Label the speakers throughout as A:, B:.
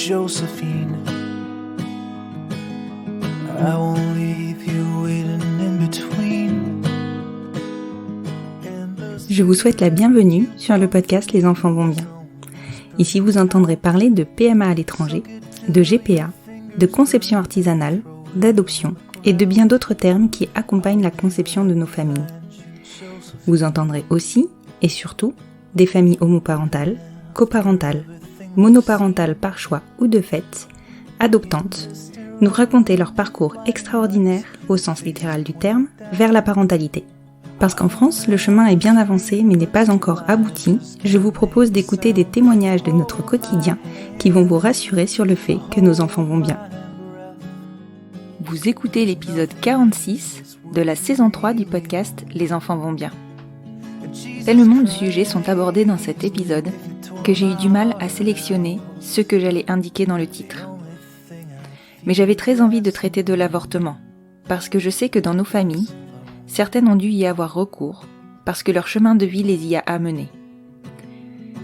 A: Josephine. I won't leave you waiting in between.
B: Je vous souhaite la bienvenue sur le podcast Les enfants vont bien. Ici, vous entendrez parler de PMA à l'étranger, de GPA, de conception artisanale, d'adoption et de bien d'autres termes qui accompagnent la conception de nos familles. Vous entendrez aussi, et surtout, des familles homoparentales, coparentales, monoparentales par choix ou de fait, adoptantes, nous raconter leur parcours extraordinaire, au sens littéral du terme, vers la parentalité. Parce qu'en France, le chemin est bien avancé mais n'est pas encore abouti, je vous propose d'écouter des témoignages de notre quotidien qui vont vous rassurer sur le fait que nos enfants vont bien. Vous écoutez l'épisode 46 de la saison 3 du podcast Les enfants vont bien. Tellement de sujets sont abordés dans cet épisode que j'ai eu du mal à sélectionner ceux que j'allais indiquer dans le titre. Mais j'avais très envie de traiter de l'avortement, parce que je sais que dans nos familles, certaines ont dû y avoir recours, parce que leur chemin de vie les y a amenés.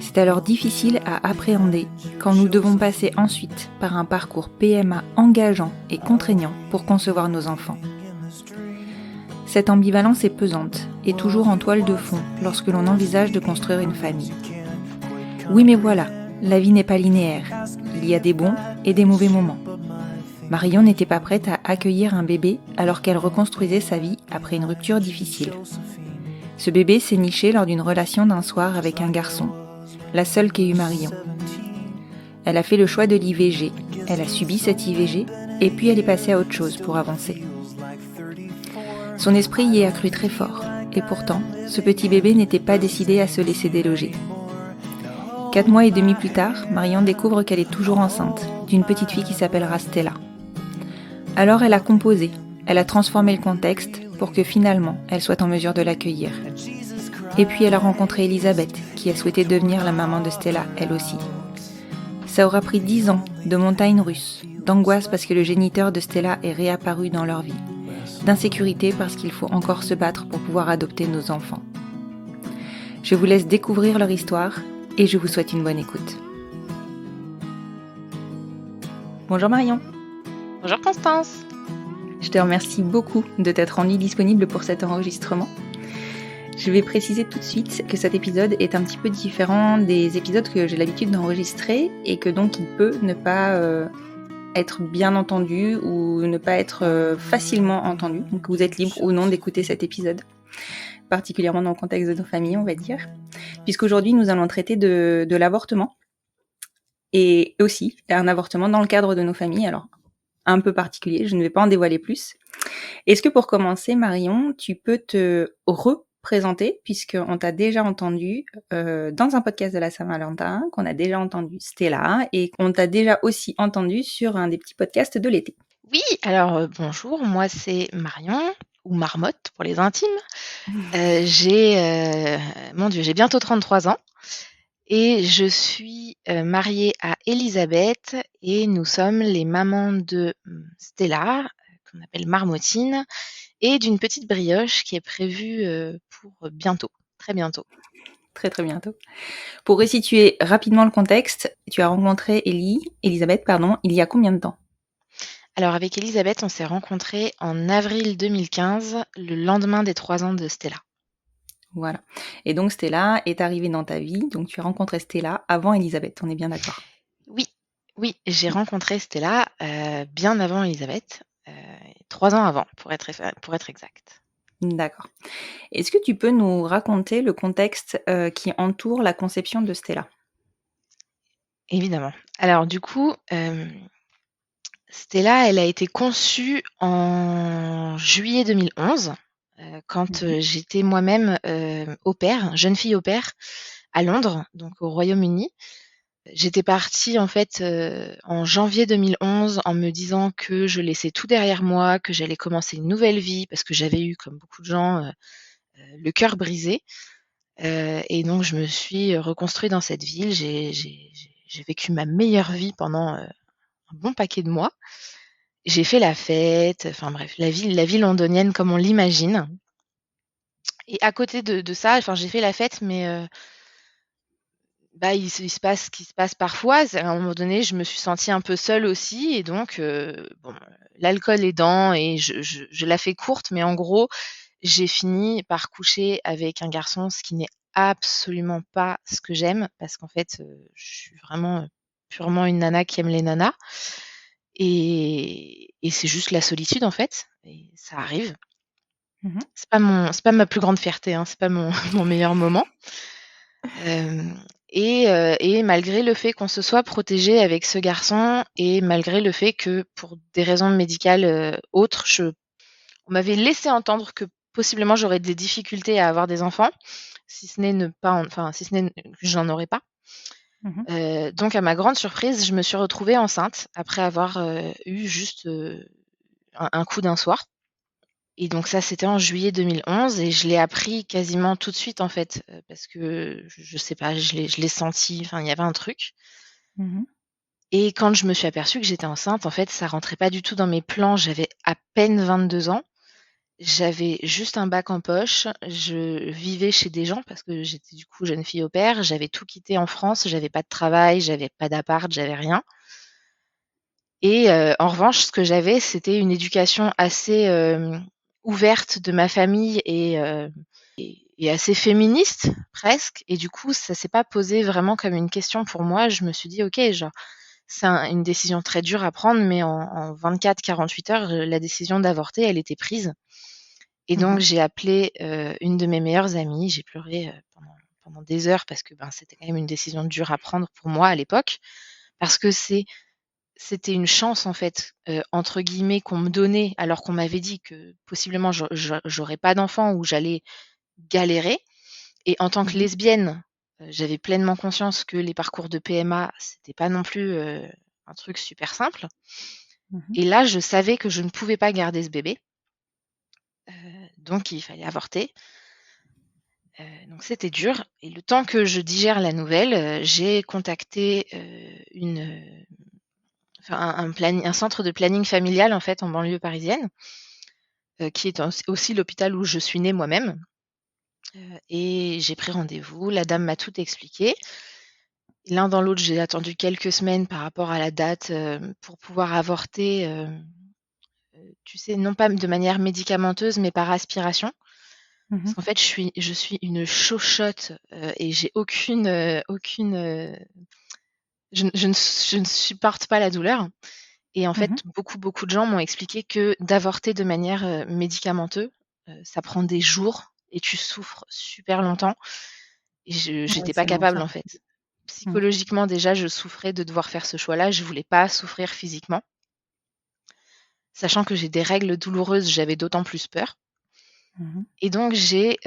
B: C'est alors difficile à appréhender quand nous devons passer ensuite par un parcours PMA engageant et contraignant pour concevoir nos enfants. Cette ambivalence est pesante et toujours en toile de fond lorsque l'on envisage de construire une famille. Oui mais voilà, la vie n'est pas linéaire, il y a des bons et des mauvais moments. Marion n'était pas prête à accueillir un bébé alors qu'elle reconstruisait sa vie après une rupture difficile. Ce bébé s'est niché lors d'une relation d'un soir avec un garçon, la seule qu'ait eue Marion. Elle a fait le choix de l'IVG, elle a subi cette IVG et puis elle est passée à autre chose pour avancer. Son esprit y est accru très fort et pourtant, ce petit bébé n'était pas décidé à se laisser déloger. 4 mois et demi plus tard, Marion découvre qu'elle est toujours enceinte d'une petite fille qui s'appellera Stella. Alors elle a composé, elle a transformé le contexte pour que finalement elle soit en mesure de l'accueillir. Et puis elle a rencontré Elisabeth, qui a souhaité devenir la maman de Stella, elle aussi. Ça aura pris 10 ans de montagnes russes, d'angoisse parce que le géniteur de Stella est réapparu dans leur vie, d'insécurité parce qu'il faut encore se battre pour pouvoir adopter nos enfants. Je vous laisse découvrir leur histoire et je vous souhaite une bonne écoute. Bonjour Marion.
C: Bonjour Constance.
B: Je te remercie beaucoup de t'être rendue disponible pour cet enregistrement. Je vais préciser tout de suite que cet épisode est un petit peu différent des épisodes que j'ai l'habitude d'enregistrer et que donc il peut ne pas être bien entendu ou ne pas être facilement entendu. Donc vous êtes libre ou non d'écouter cet épisode, particulièrement dans le contexte de nos familles, on va dire. Puisqu'aujourd'hui nous allons traiter de l'avortement et aussi un avortement dans le cadre de nos familles. Alors un peu particulier, je ne vais pas en dévoiler plus. Est-ce que pour commencer, Marion, tu peux te représenter, puisqu'on t'a déjà entendu dans un podcast de la Saint-Valentin, qu'on a déjà entendu Stella, et qu'on t'a déjà aussi entendu sur un des petits podcasts de l'été.
C: Oui, alors bonjour, moi c'est Marion, ou Marmotte pour les intimes. J'ai bientôt 33 ans. Et je suis mariée à Elisabeth et nous sommes les mamans de Stella, qu'on appelle Marmottine, et d'une petite brioche qui est prévue pour bientôt, très bientôt.
B: Très très bientôt. Pour resituer rapidement le contexte, tu as rencontré Elisabeth, il y a combien de temps ?
C: Alors avec Elisabeth, on s'est rencontrés en avril 2015, le lendemain des 3 ans de Stella.
B: Voilà. Et donc Stella est arrivée dans ta vie, donc tu as rencontré Stella avant Elisabeth, on est bien d'accord ?
C: Oui, j'ai rencontré Stella bien avant Elisabeth, 3 ans avant, pour être exact.
B: D'accord. Est-ce que tu peux nous raconter le contexte qui entoure la conception de Stella ?
C: Évidemment. Alors du coup, Stella, elle a été conçue en juillet 2011. Quand j'étais moi-même au pair, jeune fille au pair, à Londres, donc au Royaume-Uni. J'étais partie en fait en janvier 2011 en me disant que je laissais tout derrière moi, que j'allais commencer une nouvelle vie parce que j'avais eu, comme beaucoup de gens, le cœur brisé. Et donc je me suis reconstruite dans cette ville. J'ai vécu ma meilleure vie pendant un bon paquet de mois. J'ai fait la fête, enfin bref, la vie londonienne comme on l'imagine. Et à côté de ça, enfin j'ai fait la fête, mais il se passe ce qui se passe parfois. À un moment donné, je me suis sentie un peu seule aussi et donc bon, l'alcool aidant et je la fais courte, mais en gros, j'ai fini par coucher avec un garçon, ce qui n'est absolument pas ce que j'aime parce qu'en fait, je suis vraiment, purement une nana qui aime les nanas et c'est juste la solitude, en fait et ça arrive.
B: Mmh.
C: C'est pas ma plus grande fierté, hein, c'est pas mon mon meilleur moment. Hem et malgré le fait qu'on se soit protégé avec ce garçon et malgré le fait que pour des raisons médicales, autres, on m'avait laissé entendre que possiblement j'aurais des difficultés à avoir des enfants, si ce n'est ne pas en enfin, si ce n'est que j'en aurais pas.
B: Mmh.
C: Donc à ma grande surprise, je me suis retrouvée enceinte après avoir, eu juste, un coup d'un soir. Et donc ça, c'était en juillet 2011 et je l'ai appris quasiment tout de suite, en fait, parce que je sais pas, je l'ai senti, enfin, il y avait un truc
B: Mmh.
C: et quand je me suis aperçue que j'étais enceinte, en fait, ça rentrait pas du tout dans mes plans. J'avais à peine 22 ans, j'avais juste un bac en poche, je vivais chez des gens parce que j'étais, du coup, jeune fille au pair. J'avais tout quitté en France, j'avais pas de travail, j'avais pas d'appart, j'avais rien et en revanche, ce que j'avais, c'était une éducation assez, ouverte de ma famille et assez féministe presque et du coup, ça s'est pas posé vraiment comme une question pour moi. Je me suis dit: «OK, genre, c'est une décision très dure à prendre, mais en 24-48 heures, la décision d'avorter, elle était prise» et donc
B: Mmh.
C: j'ai appelé, une de mes meilleures amies. J'ai pleuré, pendant des heures parce que, ben, c'était quand même une décision dure à prendre pour moi à l'époque. Parce que c'était une chance en fait, entre guillemets qu'on me donnait alors qu'on m'avait dit que possiblement j'aurais pas d'enfant ou j'allais galérer et en tant que
B: Mmh.
C: lesbienne, j'avais pleinement conscience que les parcours de PMA, c'était pas non plus, un truc super simple
B: Mmh.
C: et là, je savais que je ne pouvais pas garder ce bébé, donc il fallait avorter, donc c'était dur et le temps que je digère la nouvelle, j'ai contacté, enfin un centre de planning familial en fait en banlieue parisienne, qui est aussi l'hôpital où je suis née moi-même, et j'ai pris rendez-vous. La dame m'a tout expliqué. L'un dans l'autre, j'ai attendu quelques semaines par rapport à la date, pour pouvoir avorter, tu sais, non pas de manière médicamenteuse, mais par aspiration. Parce
B: Mmh.
C: qu'en fait, je suis une chochotte, et j'ai aucune, je ne supporte pas la douleur et en fait,
B: Mmh.
C: beaucoup de gens m'ont expliqué que d'avorter de manière, médicamenteuse, ça prend des jours et tu souffres super longtemps et
B: Ouais,
C: j'étais pas
B: c'est long
C: capable,
B: ça.
C: en fait.
B: Mmh.
C: Psychologiquement, déjà, je souffrais de devoir faire ce choix-là. Je voulais pas souffrir physiquement. Sachant que j'ai des règles douloureuses, j'avais d'autant plus peur
B: Mmh.
C: et donc j'ai,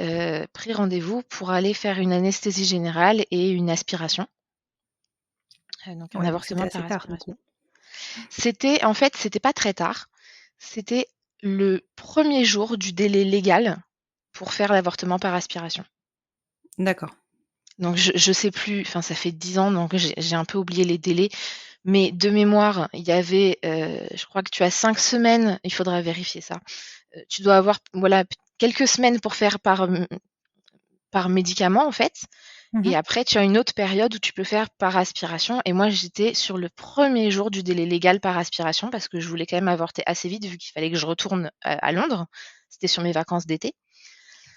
C: pris rendez-vous pour aller faire une anesthésie générale et une aspiration, donc un
B: Ouais, donc c'était
C: avortement par
B: assez tard du coup.
C: aspiration. C'était pas très tard. C'était le premier jour du délai légal pour faire l'avortement par aspiration.
B: D'accord.
C: Donc je sais plus, enfin ça fait 10 ans donc j'ai un peu oublié les délais, mais de mémoire, il y avait, je crois que tu as 5 semaines, il faudra vérifier ça. Tu dois avoir voilà quelques semaines pour faire par médicament en fait et
B: Mmh.
C: après tu as une autre période où tu peux faire par aspiration et moi j'étais sur le premier jour du délai légal par aspiration parce que je voulais quand même avorter assez vite vu qu'il fallait que je retourne, à Londres. C'était sur mes vacances d'été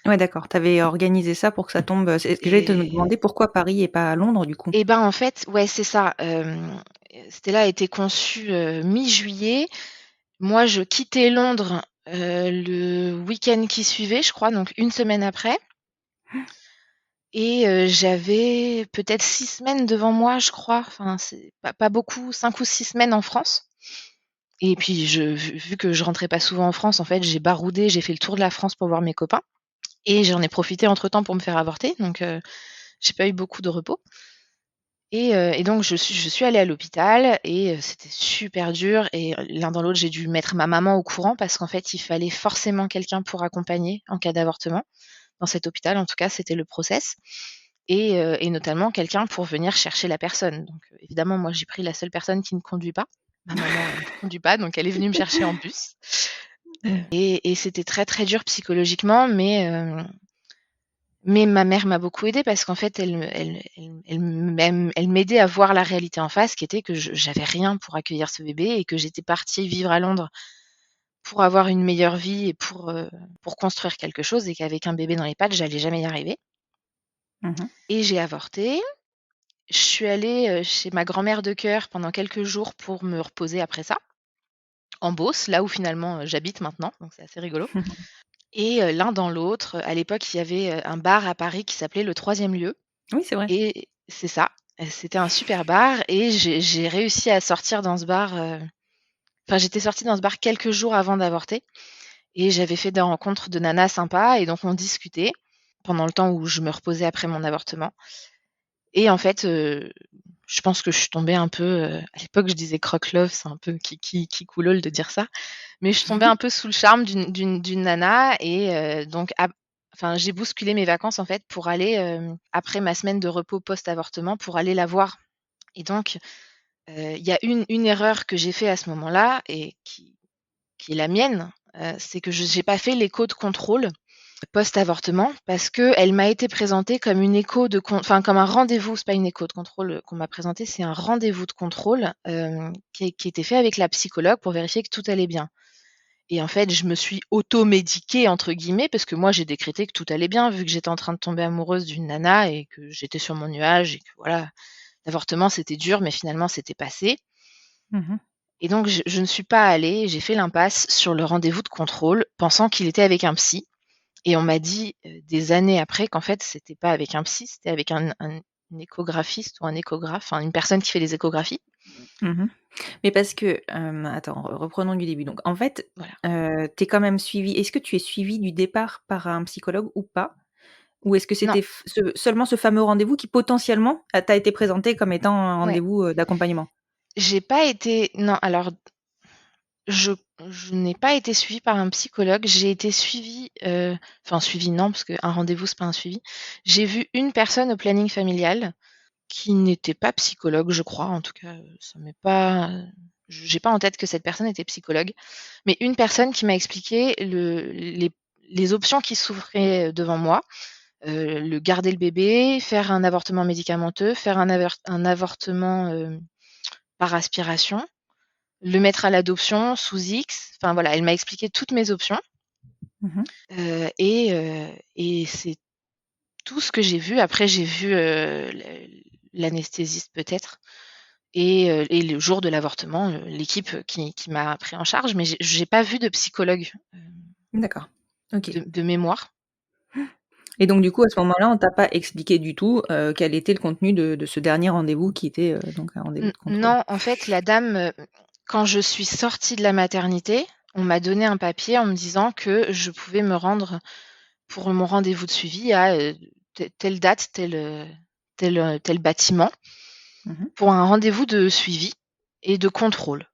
B: Ouais, d'accord. Tu avais organisé ça pour que ça tombe, c'est ce que j'allais te
C: et
B: demander, pourquoi Paris et pas Londres du coup?
C: et ben, en fait, ouais, c'est ça, Stella a été conçue, mi-juillet. Moi, je quittais Londres, le week-end qui suivait, je crois, donc une semaine après et j'avais peut-être 6 semaines devant moi, je crois. Enfin, c'est pas beaucoup, 5 ou 6 semaines en France et puis vu que je rentrais pas souvent en France, en fait, j'ai baroudé, j'ai fait le tour de la France pour voir mes copains et j'en ai profité entre-temps pour me faire avorter donc j'ai pas eu beaucoup de repos. Et donc je suis allée à l'hôpital et c'était super dur et l'un dans l'autre, j'ai dû mettre ma maman au courant parce qu'en fait, il fallait forcément quelqu'un pour accompagner en cas d'avortement. Dans cet hôpital, en tout cas, c'était le process et notamment quelqu'un pour venir chercher la personne. Donc évidemment, moi, j'ai pris la seule personne qui ne conduit pas. Ma maman, elle ne conduit pas, donc elle est venue me chercher en bus,
B: Mmh.
C: et c'était très, très dur psychologiquement, mais Mais ma mère m'a beaucoup aidée parce qu'en fait, elle m'aidait à voir la réalité en face, qui était que j'avais rien pour accueillir ce bébé et que j'étais partie vivre à Londres pour avoir une meilleure vie et pour construire quelque chose et qu'avec un bébé dans les pattes, j'allais jamais y arriver.
B: Mmh.
C: Et j'ai avorté. Je suis allée, chez ma grand-mère de cœur pendant quelques jours pour me reposer après ça, en Beauce, là où finalement, j'habite maintenant, donc c'est assez rigolo. Et l'un dans l'autre, à l'époque, il y avait, un bar à Paris qui s'appelait Le Troisième Lieu
B: Oui, c'est vrai.
C: et c'est ça, c'était un super bar et j'ai réussi à sortir dans ce bar, enfin, j'étais sortie dans ce bar quelques jours avant d'avorter et j'avais fait des rencontres de nanas sympas et donc on discutait pendant le temps où je me reposais après mon avortement et en fait, je pense que je suis tombée un peu, à l'époque, je disais croque-love, c'est un peu qui coulole de dire ça, mais je suis tombée un peu sous le charme d'une nana et donc enfin, j'ai bousculé mes vacances, en fait, pour aller, après ma semaine de repos post-avortement, pour aller la voir et donc il y a une erreur que j'ai fait à ce moment-là et qui est la mienne, c'est que je j'ai pas fait l'écho de contrôle post-avortement parce qu'elle m'a été présentée comme une écho de enfin comme un rendez-vous, c'est pas une écho de contrôle, qu'on m'a présenté, c'est un rendez-vous de contrôle, qui était fait avec la psychologue pour vérifier que tout allait bien et en fait, je me suis «auto-médiquée» entre guillemets parce que moi j'ai décrété que tout allait bien vu que j'étais en train de tomber amoureuse d'une nana et que j'étais sur mon nuage et que voilà, l'avortement c'était dur mais finalement c'était passé
B: Mmh.
C: et donc je ne suis pas allée, j'ai fait l'impasse sur le rendez-vous de contrôle pensant qu'il était avec un psy. Et on m'a dit, des années après qu'en fait, c'était pas avec un psy, c'était avec un échographiste ou un échographe, enfin une personne qui fait les échographies.
B: Mmh. Mais parce que, attends, reprenons du début. Donc en fait,
C: Voilà.
B: tu es quand même suivie, est-ce que tu es suivie du départ par un psychologue ou pas? Ou est-ce que
C: Non,
B: c'était seulement ce fameux rendez-vous qui potentiellement, t'a été présenté comme étant un
C: ouais,
B: rendez-vous, d'accompagnement?
C: j'ai pas été non, alors je je n'ai pas été suivie par un psychologue, j'ai été suivie, enfin suivie non, parce qu'un rendez-vous, c'est pas un suivi. J'ai vu une personne au planning familial qui n'était pas psychologue, je crois, en tout cas, ça m'est pas, j'ai pas en tête que cette personne était psychologue, mais une personne qui m'a expliqué les options qui s'ouvraient devant moi, le garder le bébé, faire un avortement médicamenteux, faire un avortement, par aspiration, le mettre à l'adoption sous X, enfin voilà, elle m'a expliqué toutes mes options,
B: Mmh.
C: et c'est tout ce que j'ai vu. Après j'ai vu, l'anesthésiste peut-être et le jour de l'avortement, l'équipe qui m'a pris en charge, mais j'ai pas vu de psychologue,
B: D'accord. OK.
C: de mémoire.
B: Et donc du coup, à ce moment-là, on t'a pas expliqué du tout, quel était le contenu de ce dernier rendez-vous qui était, donc un rendez-vous de contrôle?
C: Non, en fait, la dame, quand je suis sortie de la maternité, on m'a donné un papier en me disant que je pouvais me rendre pour mon rendez-vous de suivi à, telle date, tel bâtiment,
B: Mmh.
C: pour un rendez-vous de suivi et de contrôle.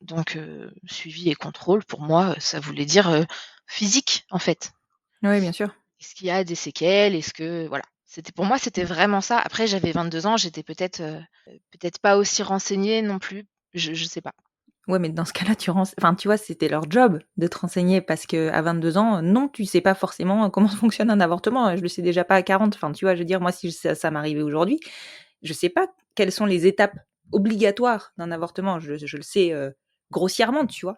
C: Donc suivi et contrôle pour moi, ça voulait dire, physique, en fait.
B: Ouais, bien sûr.
C: Est-ce qu'il y a des séquelles? Est-ce que voilà, c'était pour moi, c'était vraiment ça. Après j'avais 22 ans, j'étais peut-être pas aussi renseignée non plus, je sais pas.
B: Ouais, mais dans ce cas-là, enfin, tu vois, c'était leur job de te renseigner parce qu'à 22 ans, non, tu sais pas forcément comment fonctionne un avortement. Je le sais déjà pas à 40. Enfin, tu vois, je veux dire, moi, si ça m'arrivait aujourd'hui, je sais pas quelles sont les étapes obligatoires d'un avortement. Je le sais, grossièrement, tu vois?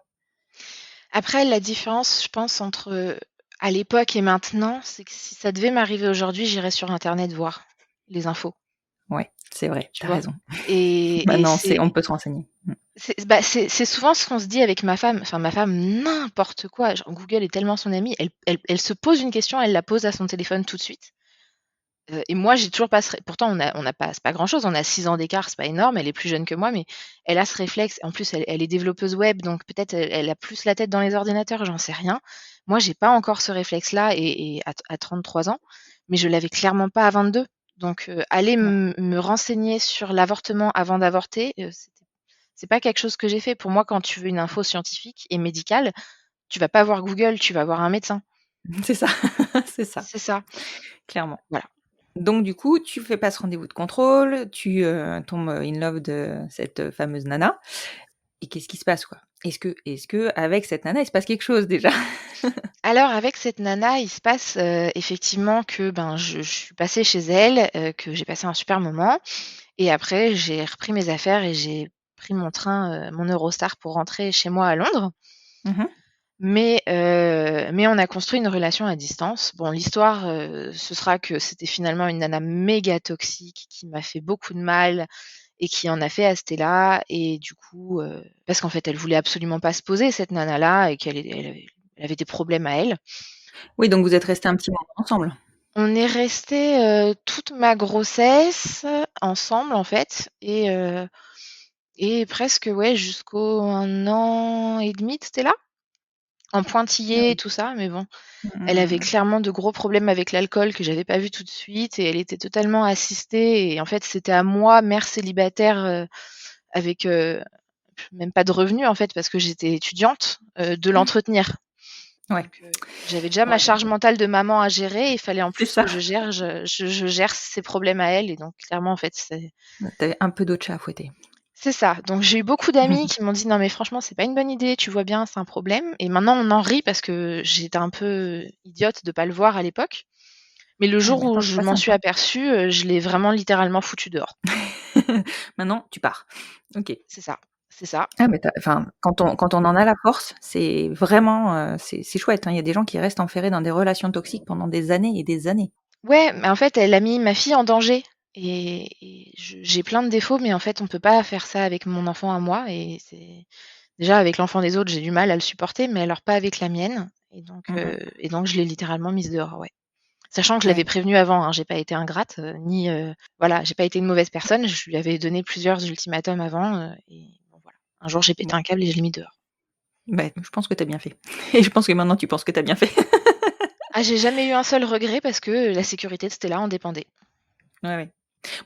C: Après la différence, je pense, entre, à l'époque et maintenant, c'est que si ça devait m'arriver aujourd'hui, j'irais sur internet voir les infos,
B: Ouais, c'est vrai,
C: tu
B: tu as
C: vois?
B: raison.
C: Et
B: Maintenant,
C: c'est
B: on peut se renseigner. Mmh.
C: c'est souvent ce qu'on se dit avec ma femme, enfin ma femme, n'importe quoi, genre Google est tellement son amie, elle se pose une question, elle la pose à son téléphone tout de suite. Et moi, j'ai toujours pas ce ré pourtant on n'a pas c'est pas grand-chose, on a 6 ans d'écart, c'est pas énorme, elle est plus jeune que moi, mais elle a ce réflexe. En plus, elle est développeuse web, donc peut-être elle a plus la tête dans les ordinateurs, j'en sais rien. Moi, j'ai pas encore ce réflexe-là et à 33 ans, mais je l'avais clairement pas à 22. Donc aller
B: Ouais.
C: me renseigner sur l'avortement avant d'avorter, c'est pas quelque chose que j'ai fait. Pour moi, quand tu veux une info scientifique et médicale, tu vas pas voir Google, tu vas voir un médecin.
B: C'est ça, c'est ça,
C: C'est ça,
B: clairement.
C: voilà.
B: Donc du coup, tu fais pas ce rendez-vous de contrôle, tu, tombes in love de cette, fameuse nana et qu'est-ce qui se passe, quoi? Est-ce que avec cette nana, il se passe quelque chose déjà?
C: Alors avec cette nana, il se passe, effectivement que, ben, je suis passée chez elle, que j'ai passé un super moment et après j'ai repris mes affaires et j'ai pris mon train, mon Eurostar pour rentrer chez moi à Londres.
B: Mmh.
C: Mais on a construit une relation à distance. Bon, l'histoire, ce sera que c'était finalement une nana méga toxique qui m'a fait beaucoup de mal et qui en a fait à Stella et du coup, parce qu'en fait, elle voulait absolument pas se poser cette nana-là et elle avait des problèmes à elle.
B: Oui, donc vous êtes restés un petit moment ensemble?
C: On est restés, toute ma grossesse ensemble en fait et presque, ouais, jusqu'au 1 an et demi de Stella, en
B: Ah
C: pointillé et
B: oui.
C: tout ça, mais bon.
B: Mmh
C: Elle
B: mh,
C: avait
B: mmh.
C: clairement de gros problèmes avec l'alcool que j'avais pas vu tout de suite et elle était totalement assistée et en fait, c'était à moi, mère célibataire, avec, même pas de revenus en fait parce que j'étais étudiante, de l'entretenir.
B: Ouais,
C: Donc j'avais déjà ma
B: ouais,
C: charge mentale de maman à gérer et il fallait en
B: c'est
C: plus
B: ça.
C: que je gère ses problèmes à elle et donc clairement en fait,
B: Tu avais un peu d'autres chats à fouetter.
C: c'est ça. Donc j'ai eu beaucoup d'amis qui m'ont dit: «Non mais franchement, c'est pas une bonne idée, tu vois bien, c'est un problème» et maintenant on en rit parce que j'étais un peu idiote de pas le voir à l'époque. Mais le
B: Ouais,
C: jour où
B: maintenant c'est
C: je
B: pas
C: m'en
B: simple,
C: suis
B: hein.
C: aperçue, je l'ai vraiment littéralement foutu dehors.
B: Maintenant, tu pars. OK.
C: C'est ça, c'est ça.
B: Ah mais enfin, quand on en a la force, c'est vraiment, c'est chouette, hein. Il y a des gens qui restent enferrés dans des relations toxiques pendant des années et des années.
C: Ouais, mais en fait, elle a mis ma fille en danger et j'ai plein de défauts, mais en fait, on peut pas faire ça avec mon enfant à moi et c'est déjà avec l'enfant des autres, j'ai du mal à le supporter, mais alors pas avec la mienne
B: Mmh mh.
C: et donc je l'ai littéralement mise dehors, ouais. Sachant que je l'avais
B: Ouais.
C: prévenue avant, hein, j'ai pas été ingrate, ni, voilà, j'ai pas été une mauvaise personne. Je lui avais donné plusieurs ultimatums avant, et bon voilà. Un jour, j'ai pété
B: Bon,
C: un câble et je l'ai mis dehors.
B: bah, je pense que tu as bien fait et je pense que maintenant tu penses que tu as bien fait.
C: Ah, j'ai jamais eu un seul regret parce que la sécurité de Stella en dépendait.
B: Ouais, ouais.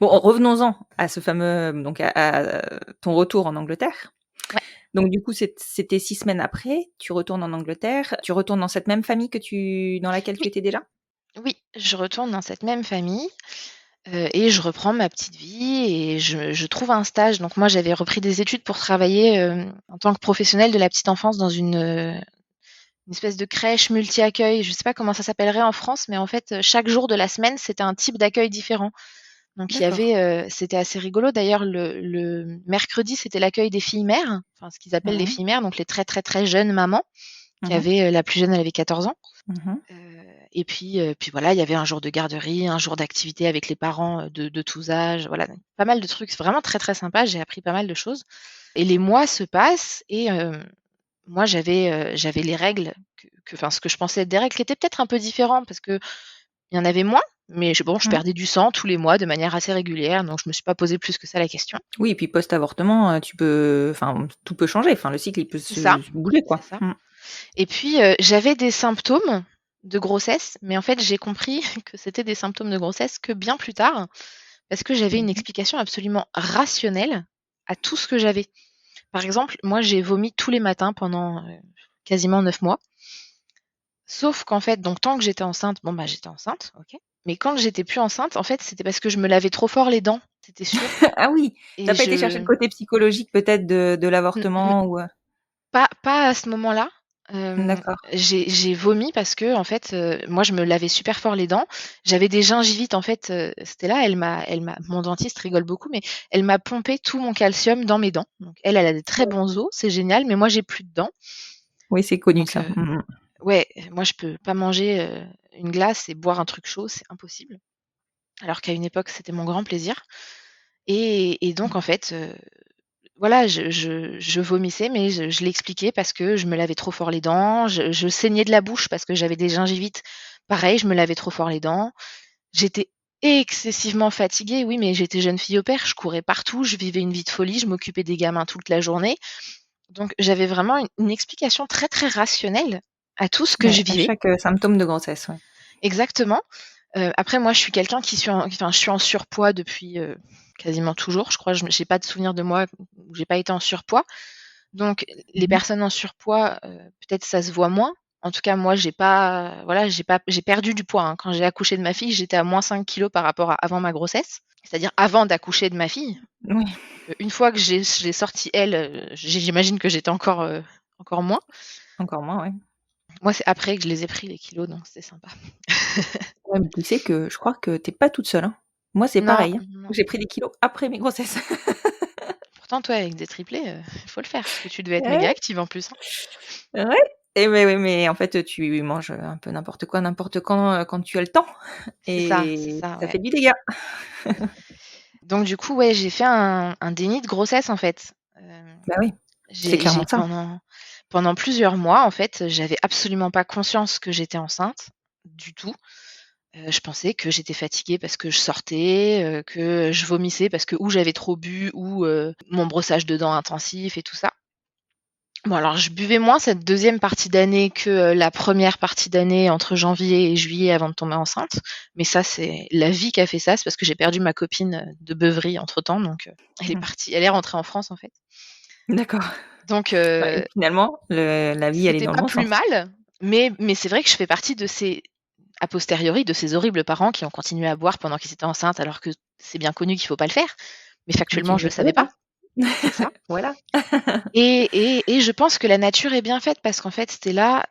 B: Bon, revenons-en à ce fameux donc à ton retour en Angleterre.
C: Ouais,
B: Donc du coup, c'était 6 semaines après, tu retournes en Angleterre, tu retournes dans cette même famille dans laquelle tu
C: oui,
B: étais déjà?
C: oui, je retourne dans cette même famille, et je reprends ma petite vie et je trouve un stage. Donc moi, j'avais repris des études pour travailler, en tant que professionnelle de la petite enfance dans une espèce de crèche multi-accueil. Je sais pas comment ça s'appellerait en France, mais en fait, chaque jour de la semaine, c'était un type d'accueil différent. Donc il y
B: D'accord.
C: avait, c'était assez rigolo d'ailleurs le mercredi, c'était l'accueil des filles mères, enfin ce qu'ils appellent
B: Mmh
C: les
B: mh.
C: filles mères, donc les très, très, très jeunes mamans qui
B: Mmh mh.
C: avaient, la plus jeune, elle avait 14 ans.
B: Mmh.
C: Et puis voilà, il y avait un jour de garderie, un jour d'activité avec les parents, de tous âges, voilà, donc pas mal de trucs. C'est vraiment très, très sympa, j'ai appris pas mal de choses et les mois se passent et moi j'avais les règles enfin ce que je pensais être des règles qui étaient peut-être un peu différents parce qu'il y en avait moins, mais je
B: Mmh.
C: perdais du sang tous les mois de manière assez régulière, donc je me suis pas posé plus que ça la question.
B: Oui et puis post-avortement, tu peux enfin, tout peut changer, enfin le cycle il peut
C: C'est ça,
B: se bouger
C: c'est
B: quoi.
C: ça.
B: Mmh.
C: Et puis, j'avais des symptômes de grossesse, mais en fait, j'ai compris que c'était des symptômes de grossesse que bien plus tard, parce que j'avais
B: Mmh
C: une
B: mh.
C: explication absolument rationnelle à tout ce que j'avais. Par exemple, moi, j'ai vomi tous les matins pendant, quasiment 9 mois, sauf qu'en fait donc tant que j'étais enceinte, bon, bah, j'étais enceinte, OK. Mais quand j'étais plus enceinte, en fait, c'était parce que je me lavais trop fort les dents, c'était sûr
B: Ah oui, tu
C: et
B: as pas été chercher
C: je
B: le côté psychologique peut-être de
C: n n
B: l'avortement ou
C: pas à ce moment-là.
B: d'accord.
C: J'ai vomi parce que en fait, moi je me lavais super fort les dents. J'avais des gingivites en fait, c'était là, elle m'a mon dentiste rigole beaucoup, mais elle m'a pompé tout mon calcium dans mes dents. Donc elle, elle a des très bons os, c'est génial, mais moi j'ai plus de dents.
B: Oui, c'est connu
C: Donc
B: ça. Mmh mh.
C: ouais, moi je peux pas manger, une glace et boire un truc chaud, c'est impossible. Alors qu'à une époque, c'était mon grand plaisir et donc en fait, voilà, je vomissais, mais je l'expliquais parce que je me lavais trop fort les dents, je saignais de la bouche parce que j'avais des gingivites. Pareil, je me lavais trop fort les dents. J'étais excessivement fatiguée, oui, mais j'étais jeune fille au pair, je courais partout, je vivais une vie de folie, je m'occupais des gamins toute la journée. Donc j'avais vraiment une explication très, très rationnelle à tout ce que
B: Ouais,
C: je
B: à
C: vivais.
B: chaque, symptôme de grossesse, ouais.
C: Exactement. Après moi, je suis quelqu'un qui suis je suis en surpoids depuis, quasiment toujours. Je crois, j'ai pas de souvenir de moi où j'ai pas été en surpoids. Donc les
B: Mmh mh.
C: personnes en surpoids, peut-être ça se voit moins, En tout cas, moi, j'ai perdu du poids, hein. Quand j'ai accouché de ma fille, j'étais à moins 5 kilos par rapport à avant ma grossesse, c'est-à-dire avant d'accoucher de ma fille.
B: Oui,
C: Une fois que j'ai sorti elle, j'imagine que j'étais encore moins.
B: encore moins, ouais.
C: Moi, c'est après que je les ai pris les kilos, donc c'était sympa.
B: Ouais, mais tu sais que je crois que tu es pas toute seule, hein. Moi, c'est
C: Non,
B: pareil, hein.
C: non.
B: J'ai pris des kilos après mes grossesses.
C: Pourtant, toi, avec des triplés, il faut le faire, parce que tu devais être
B: Ouais,
C: méga active en plus, hein?
B: ouais et mais oui, mais en fait, tu manges, un peu n'importe quoi, n'importe quand tu as le temps
C: C'est
B: et
C: ça,
B: ça
C: ouais.
B: fait du dégât.
C: Donc du coup, ouais, j'ai fait un déni de grossesse, en fait.
B: Bah oui, c'est
C: J'ai
B: clairement ça.
C: pendant plusieurs mois, en fait, j'avais absolument pas conscience que j'étais enceinte, du tout. Je pensais que j'étais fatiguée parce que je sortais, que je vomissais parce que ou j'avais trop bu ou, mon brossage de dents intensif et tout ça. Bon, alors je buvais moins cette deuxième partie d'année que, la première partie d'année entre janvier et juillet avant de tomber enceinte. Mais ça, c'est la vie qui a fait ça. C'est parce que j'ai perdu ma copine, de beuverie entre-temps, donc
B: Mmh.
C: elle est rentrée en France, en fait.
B: D'accord.
C: Donc
B: Ouais et finalement, la vie, elle est
C: c'était
B: dans le
C: pas
B: bon
C: plus
B: sens.
C: mal, mais c'est vrai que je fais partie de ces a posteriori, de ces horribles parents qui ont continué à boire pendant qu'ils étaient enceintes, alors que c'est bien connu qu'il faut pas le faire. Mais
B: Mais tu
C: factuellement,
B: ne
C: je
B: le
C: le
B: savais
C: savais pas.
B: pas.
C: C'est ça.
B: Voilà.
C: Et je pense que la nature est bien faite parce qu'en fait, Stella,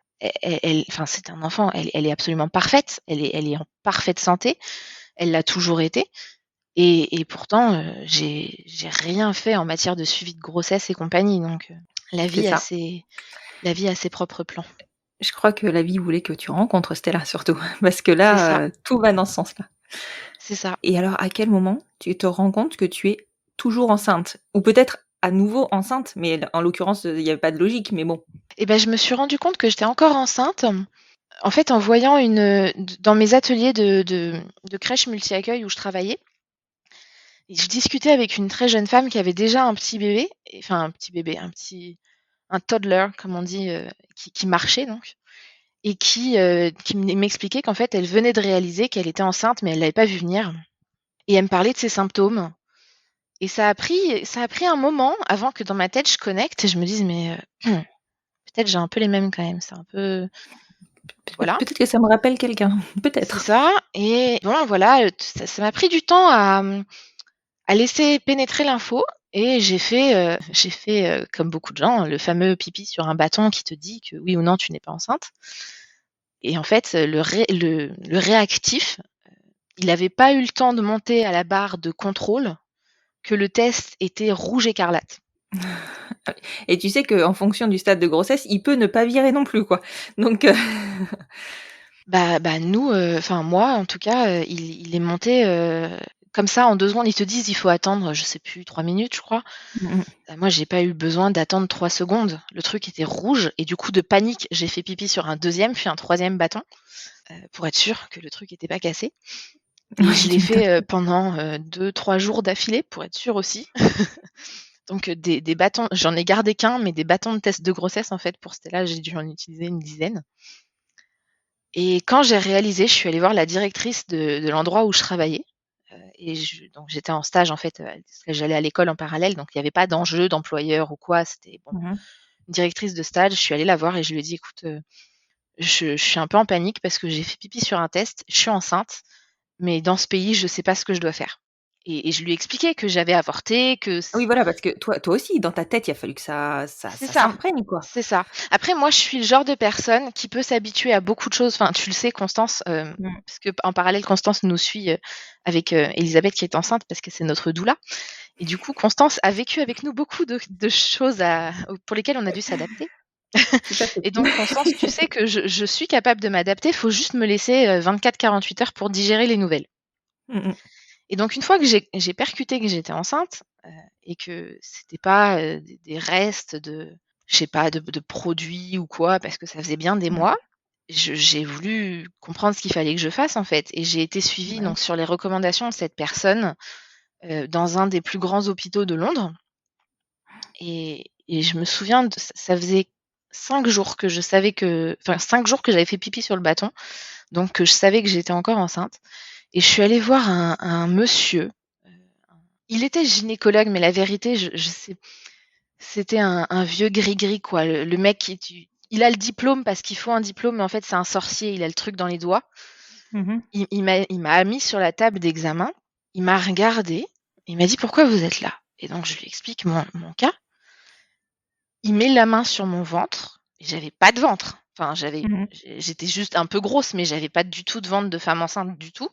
C: enfin, c'est un enfant, elle est absolument parfaite, elle est en parfaite santé, elle l'a toujours été et pourtant, j'ai rien fait en matière de suivi de grossesse et compagnie donc la
B: C'est
C: vie a
B: ça.
C: ses la vie a ses propres plans.
B: Je crois que la vie voulait que tu rencontres Stella surtout, parce que
C: C'est ça,
B: là, tout va dans ce sens-là.
C: c'est ça.
B: Et alors, à quel moment tu te rends compte que tu es toujours enceinte? Ou peut-être à nouveau enceinte, mais en l'occurrence, il y avait pas de logique, mais bon.
C: Et ben, je me suis rendu compte que j'étais encore enceinte, en fait, en voyant dans mes ateliers de crèche multi-accueil où je travaillais. Et je discutais avec une très jeune femme qui avait déjà un petit bébé, enfin un petit bébé, un toddler comme on dit, qui marchait donc et qui m'expliquait qu'en fait elle venait de réaliser qu'elle était enceinte mais elle l'avait pas vu venir et elle me parlait de ses symptômes et ça a pris un moment avant que dans ma tête je connecte et je me dise: «Mais, peut-être j'ai un peu les mêmes quand même». C'est un peu voilà,
B: Peut-être que ça me rappelle quelqu'un,
C: c'est
B: peut-être.
C: ça et bon voilà, ça m'a pris du temps à laisser pénétrer l'info et j'ai fait, comme beaucoup de gens, le fameux pipi sur un bâton qui te dit que oui ou non tu n'es pas enceinte et en fait, le réactif, il n'avait pas eu le temps de monter à la barre de contrôle que le test était rouge écarlate.
B: Et tu sais qu'en fonction du stade de grossesse, il peut ne pas virer non plus, quoi. Donc
C: Bah nous, enfin moi en tout cas, il est monté, comme ça en 2 secondes. Ils te disent: «Il faut attendre», je sais plus 3 minutes je crois.
B: mmh mh.
C: Moi j'ai pas eu besoin d'attendre 3 secondes. Le truc était rouge et du coup de panique, j'ai fait pipi sur un deuxième puis un troisième bâton, pour être sûre que le truc était pas cassé et
B: Ouais,
C: je l'ai
B: tu m'étonnes.
C: fait, pendant, 2-3 jours d'affilée pour être sûre aussi. Donc, des bâtons j'en ai gardé qu'un, mais des bâtons de test de grossesse en fait pour Stella, j'ai dû en utiliser une dizaine et quand j'ai réalisé, je suis allée voir la directrice de l'endroit où je travaillais, et donc j'étais en stage en fait, parce que j'allais à l'école en parallèle, donc il y avait pas d'enjeu d'employeur ou quoi, c'était bon,
B: Mmh mh.
C: une directrice de stage. Je suis allée la voir et je lui ai dit: «Écoute, je suis un peu en panique parce que j'ai fait pipi sur un test, je suis enceinte, mais dans ce pays, je sais pas ce que je dois faire» et je lui ai expliqué que j'avais avorté, que
B: Oui,
C: c
B: voilà, parce que toi aussi, dans ta tête, il a fallu que ça
C: c'est
B: ça
C: ça,
B: s'imprègne, quoi.
C: c'est ça. Après moi, je suis le genre de personne qui peut s'habituer à beaucoup de choses. Enfin, tu le sais Constance,
B: Mmh.
C: parce qu'en parallèle, Constance nous suit, avec, Élisabeth qui est enceinte parce que c'est notre doula et du coup, Constance a vécu avec nous beaucoup de choses pour lesquelles on a dû s'adapter.
B: Tout à fait.
C: Et donc Constance, tu sais que je suis capable de m'adapter, il faut juste me laisser, 24-48 heures pour digérer les nouvelles.
B: Mmh mh.
C: Et donc une fois que j'ai percuté que j'étais enceinte, et que c'était pas, des restes de je sais pas, de produits ou quoi, parce que ça faisait bien des
B: Mmh.
C: mois, j'ai voulu comprendre ce qu'il fallait que je fasse, en fait et j'ai été suivie
B: Bah oui.
C: donc sur les recommandations de cette personne, dans un des plus grands hôpitaux de Londres et je me souviens de ça faisait 5 jours que je savais que enfin 5 jours que j'avais fait pipi sur le bâton, donc je savais que j'étais encore enceinte et je suis allée voir un monsieur, heu, il était gynécologue, mais la vérité, je sais c'était un vieux gris-gris, quoi, le mec qui tu il a le diplôme parce qu'il faut un diplôme, mais en fait, c'est un sorcier, il a le truc dans les doigts.
B: Mhm.
C: Il m'a mis sur la table d'examen, il m'a regardé, il m'a dit: «Pourquoi vous êtes là?» Et donc je lui explique mon cas. Il met la main sur mon ventre et j'avais pas de ventre. Enfin,
B: Mhm.
C: j'étais juste un peu grosse, mais j'avais pas du tout de ventre de femme enceinte du tout.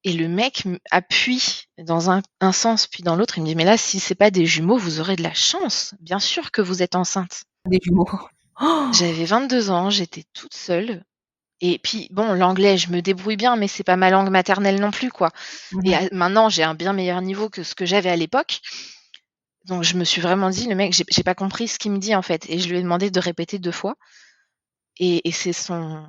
C: Et le mec appuie dans un sens puis dans l'autre. Il me dit: «Mais là, si c'est pas des jumeaux, vous aurez de la chance. Bien sûr que vous êtes enceinte».
B: Des jumeaux. Oh.
C: J'avais 22 ans, j'étais toute seule. Et puis bon, l'anglais, je me débrouille bien, mais c'est pas ma langue maternelle non plus, quoi. Et
B: Mhm.
C: maintenant, j'ai un bien meilleur niveau que ce que j'avais à l'époque. Donc je me suis vraiment dit: «Le mec, j'ai pas compris ce qu'il me dit, en fait». Et je lui ai demandé de répéter 2 fois. Et c'est son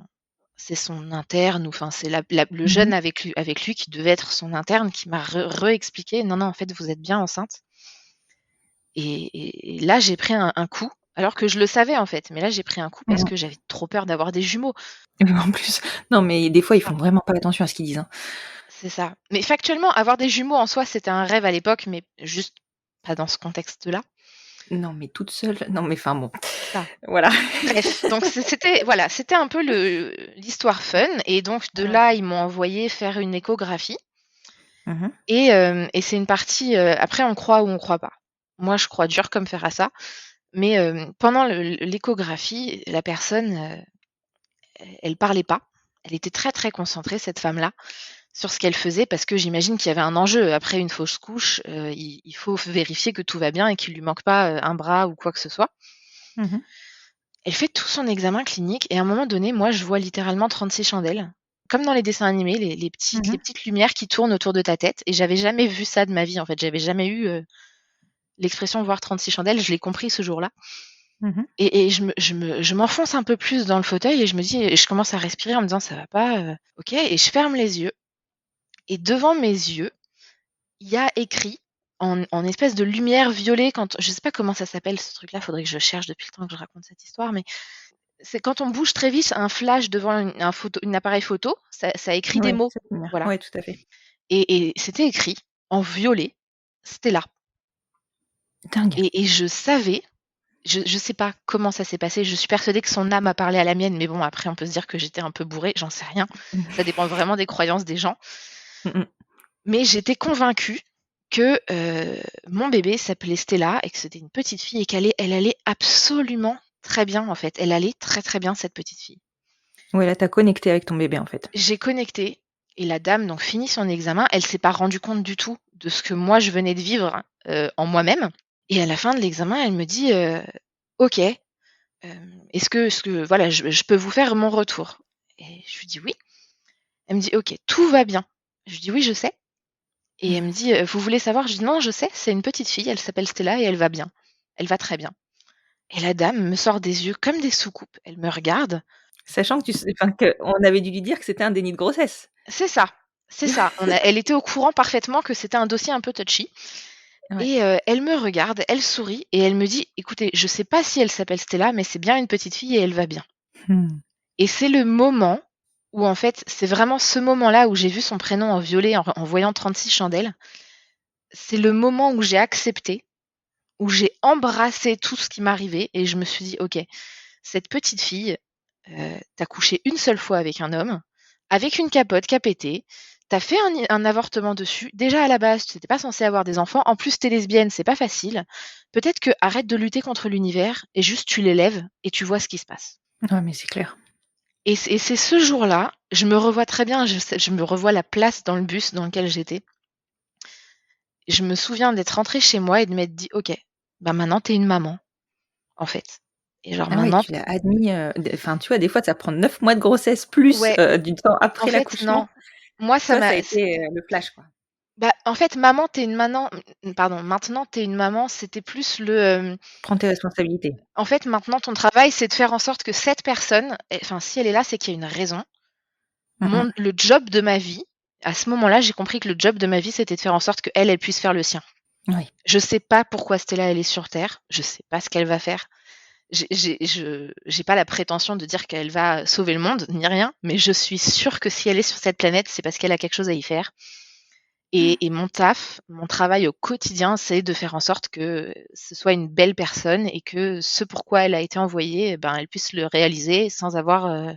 C: interne, ou enfin, c'est le
B: Mhm.
C: jeune avec lui qui devait être son interne, qui m'a réexpliqué: «Non, non, en fait, vous êtes bien enceinte». Et là, j'ai pris un coup, alors que je le savais, en fait. Mais là, j'ai pris un coup parce
B: Mhm.
C: que j'avais trop peur d'avoir des jumeaux.
B: Et en plus, non, mais des fois, ils
C: Ah,
B: font vraiment pas attention à ce qu'ils disent, hein.
C: c'est ça. Mais factuellement, avoir des jumeaux en soi, c'était un rêve à l'époque, mais juste pas dans ce contexte-là.
B: Non, mais toute seule, non, mais enfin bon,
C: C'est ça.
B: voilà.
C: Bref, donc c'était voilà, c'était un peu l'histoire fun. Et donc de
B: Ouais.
C: là, ils m'ont envoyé faire une échographie.
B: Mhm.
C: Et c'est une partie, après on croit ou on croit pas. Moi, je crois dur comme fer à ça, mais pendant l'échographie, la personne, elle parlait pas. Elle était très, très concentrée, cette femme-là, sur ce qu'elle faisait, parce que j'imagine qu'il y avait un enjeu. Après une fausse couche, il faut vérifier que tout va bien et qu'il lui manque pas, un bras ou quoi que ce soit.
B: Mhm.
C: Elle fait tout son examen clinique et à un moment donné, moi, je vois littéralement 36 chandelles. Comme dans les dessins animés, les petites
B: Mhm.
C: les petites lumières qui tournent autour de ta tête. Et j'avais jamais vu ça de ma vie, en fait. J'avais jamais eu, l'expression «voir 36 chandelles», je l'ai compris ce jour-là.
B: Mhm.
C: Et je m'enfonce un peu plus dans le fauteuil et je me dis, et je commence à respirer en me disant: «Ça va pas, OK». Et je ferme les yeux et devant mes yeux, il y a écrit en espèce de lumière violet, quand je sais pas comment ça s'appelle ce truc-là, faudrait que je cherche depuis le temps que je raconte cette histoire, mais c'est quand on bouge très vite un flash devant une appareil photo, ça écrit des
B: Ouais,
C: mots.
B: cette lumière.
C: Voilà.
B: Ouais, tout à fait.
C: Et c'était écrit en violet, c'était là.
B: Dingue.
C: Et je savais. Je sais pas comment ça s'est passé. Je suis persuadée que son âme a parlé à la mienne, mais bon, après, on peut se dire que j'étais un peu bourrée, j'en sais rien. Ça dépend vraiment des croyances des gens.
B: Mhm.
C: Mais j'étais convaincue que mon bébé s'appelait Stella et que c'était une petite fille et elle allait absolument très bien, en fait. Elle allait très, très bien, cette petite fille.
B: Ouais, là, tu connecté avec ton bébé, en fait.
C: J'ai connecté et la dame donc finit son examen. Elle s'est pas rendue compte du tout de ce que moi je venais de vivre, en moi-même. Et à la fin de l'examen, elle me dit, «OK, est-ce que voilà, je peux vous faire mon retour?» Et je lui dis: «Oui». Elle me dit: «OK, tout va bien». Je lui dis: «Oui, je sais». Et elle me dit: «Vous voulez savoir?» Je dis: «Non, je sais, c'est une petite fille, elle s'appelle Stella et elle va bien. Elle va très bien». Et la dame me sort des yeux comme des soucoupes. Elle me regarde.
B: Sachant que enfin, qu'on avait dû lui dire que c'était un déni de grossesse.
C: C'est ça, c'est ça. Elle était au courant parfaitement que c'était un dossier un peu touchy.
B: Ouais.
C: Et elle me regarde, elle sourit et elle me dit: «Écoutez, je sais pas si elle s'appelle Stella, mais c'est bien une petite fille et elle va bien».
B: Mmh.
C: Et c'est le moment où, en fait, c'est vraiment ce moment-là où j'ai vu son prénom en violet en voyant 36 chandelles. C'est le moment où j'ai accepté, où j'ai embrassé tout ce qui m'arrivait et je me suis dit: «OK, cette petite fille, tu couché une seule fois avec un homme, avec une capote qui a pété, tu fait un avortement dessus. Déjà à la base, tu étais pas censée avoir des enfants. En plus, tu es lesbienne, c'est pas facile. Peut-être que arrête de lutter contre l'univers et juste tu l'élèves et tu vois ce qui se passe».
B: Ouais, mais c'est clair.
C: Et c'est ce jour-là, je me revois très bien, je me revois la place dans le bus dans lequel j'étais. Je me souviens d'être rentrée chez moi et de m'être dit: «OK, bah, maintenant tu es une maman, en fait». Et genre
B: Ah ouais,
C: maintenant
B: tu l'as admis, d enfin, tu vois, des fois, ça prend 9 mois de grossesse plus,
C: ouais,
B: du temps
C: en
B: après
C: fait non.
B: l'accouchement.
C: Moi ça
B: Toi, ça a
C: m'a
B: été, le flash, quoi.
C: Bah, en fait, maman, tu es une maman pardon, maintenant tu es une maman, c'était plus
B: Prends tes responsabilités.
C: en fait, maintenant ton travail, c'est de faire en sorte que cette personne, enfin, si elle est là, c'est qu'il y a une raison.
B: Mmh mh.
C: Le job de ma vie, à ce moment-là, j'ai compris que le job de ma vie, c'était de faire en sorte qu'elle, elle puisse faire le sien.
B: Oui.
C: Je sais pas pourquoi Stella, elle est sur terre, je sais pas ce qu'elle va faire. J'ai pas la prétention de dire qu'elle va sauver le monde, ni rien, mais je suis sûre que si elle est sur cette planète, c'est parce qu'elle a quelque chose à y faire. Et mon travail au quotidien, c'est de faire en sorte que ce soit une belle personne et que ce pourquoi elle a été envoyée, eh ben, elle puisse le réaliser sans avoir,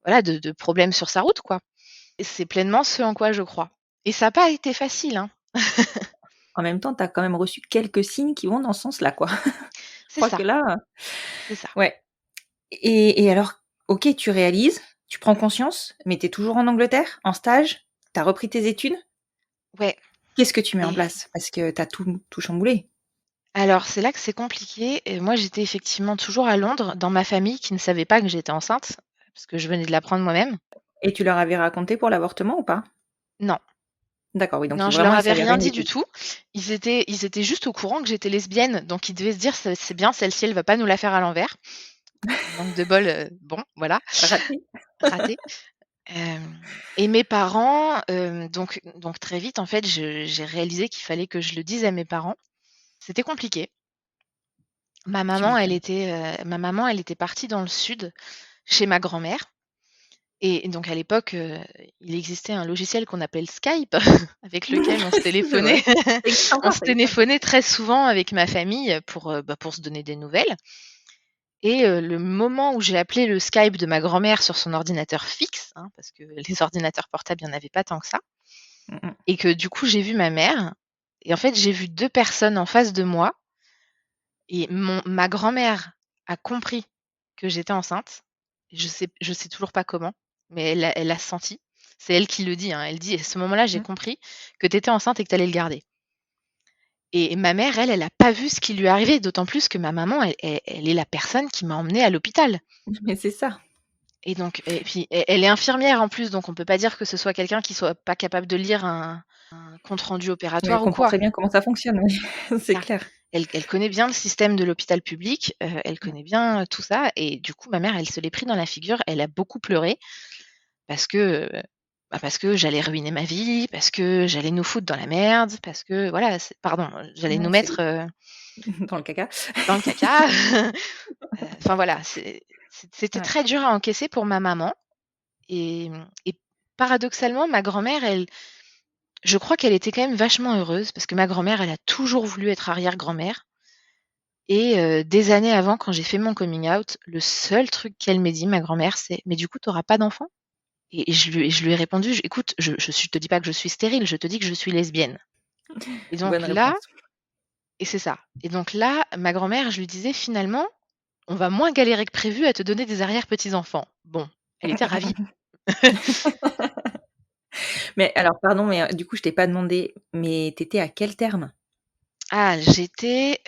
C: voilà, de problèmes sur sa route, quoi. Et c'est pleinement ce en quoi je crois. Et ça a pas été facile, hein.
B: En même temps, tu as quand même reçu quelques signes qui vont dans ce sens-là, quoi. Je
C: C'est
B: crois que
C: ça,
B: là,
C: c'est ça.
B: ouais. Et alors, OK, tu réalises, tu prends conscience, mais tu es toujours en Angleterre, en stage, tu as repris tes études.
C: Ouais.
B: Qu'est-ce que tu mets en
C: Et
B: place? Parce que tu as tout chamboulé.
C: alors, c'est là que c'est compliqué. Et moi, j'étais effectivement toujours à Londres, dans ma famille qui ne savait pas que j'étais enceinte, parce que je venais de l'apprendre moi-même.
B: Et tu leur avais raconté pour l'avortement ou pas?
C: Non,
B: D'accord, oui, donc
C: non, je leur
B: vraiment, ils
C: avais
B: savaient
C: rien
B: rien
C: dit
B: du
C: du
B: tout.
C: tout. Ils étaient juste au courant que j'étais lesbienne, donc ils devaient se dire: C'est bien, celle-ci, elle va pas nous la faire à l'envers». Manque de bol, bon, voilà,
B: Raté.
C: raté. Et mes parents, donc très vite, en fait, j'ai réalisé qu'il fallait que je le dise à mes parents. C'était compliqué.
B: Tu m'étonnes.
C: Ma maman, elle était partie dans le sud, chez ma grand-mère. Et donc à l'époque, il existait un logiciel qu'on appelle Skype, avec lequel on se
B: C'est vrai.
C: téléphonait.
B: Ça existe
C: On
B: encore,
C: se
B: ça existe encore.
C: téléphonait très souvent avec ma famille pour se donner des nouvelles. Et le moment où j'ai appelé le Skype de ma grand-mère sur son ordinateur fixe, hein, parce que les ordinateurs portables, il y en avait pas tant que ça,
B: Mmh mh.
C: et que du coup j'ai vu ma mère. Et en fait, j'ai vu 2 personnes en face de moi, et ma grand-mère a compris que j'étais enceinte. Je sais toujours pas comment, mais elle a senti. C'est elle qui le dit, hein. Elle dit: «À ce moment-là, j'ai
B: Mmh.
C: compris que tu étais enceinte et que tu allais le garder». Et ma mère, elle a pas vu ce qui lui est arrivé, d'autant plus que ma maman, elle est la personne qui m'a emmenée à l'hôpital.
B: Mais c'est ça.
C: Et donc, et puis elle est infirmière en plus, donc on peut pas dire que ce soit quelqu'un qui soit pas capable de lire un compte rendu
B: Mais elle
C: opératoire ou
B: comprend
C: quoi.
B: très bien comment ça fonctionne, oui, c'est
C: Ça.
B: clair.
C: Elle connaît bien le système de l'hôpital public, elle connaît bien tout ça, et du coup ma mère, elle se l'est pris dans la figure. Elle a beaucoup pleuré parce que, parce que j'allais ruiner ma vie, parce que j'allais nous foutre dans la merde, parce que voilà, pardon, j'allais nous
B: Ouais,
C: mettre,
B: dans le caca.
C: dans le caca. Enfin voilà, c'était
B: Ouais.
C: très dur à encaisser pour ma maman. Et paradoxalement, ma grand-mère, je crois qu'elle était quand même vachement heureuse, parce que ma grand-mère, elle a toujours voulu être arrière-grand-mère. Et des années avant, quand j'ai fait mon coming out, le seul truc qu'elle m'ait dit, ma grand-mère, c'est: «Mais du coup, tu auras pas d'enfant?» Et je lui ai répondu: «J Écoute, je te dis pas que je suis stérile, je te dis que je suis lesbienne». Et donc
B: Bonne
C: là,
B: réponse.
C: et c'est ça. Et donc là, ma grand-mère, je lui disais: «Finalement, on va moins galérer que prévu à te donner des arrière-petits-enfants». Bon, elle était ravie.
B: Mais alors pardon, mais du coup, je t'ai pas demandé, mais tu étais à quel terme?
C: Ah, j'étais,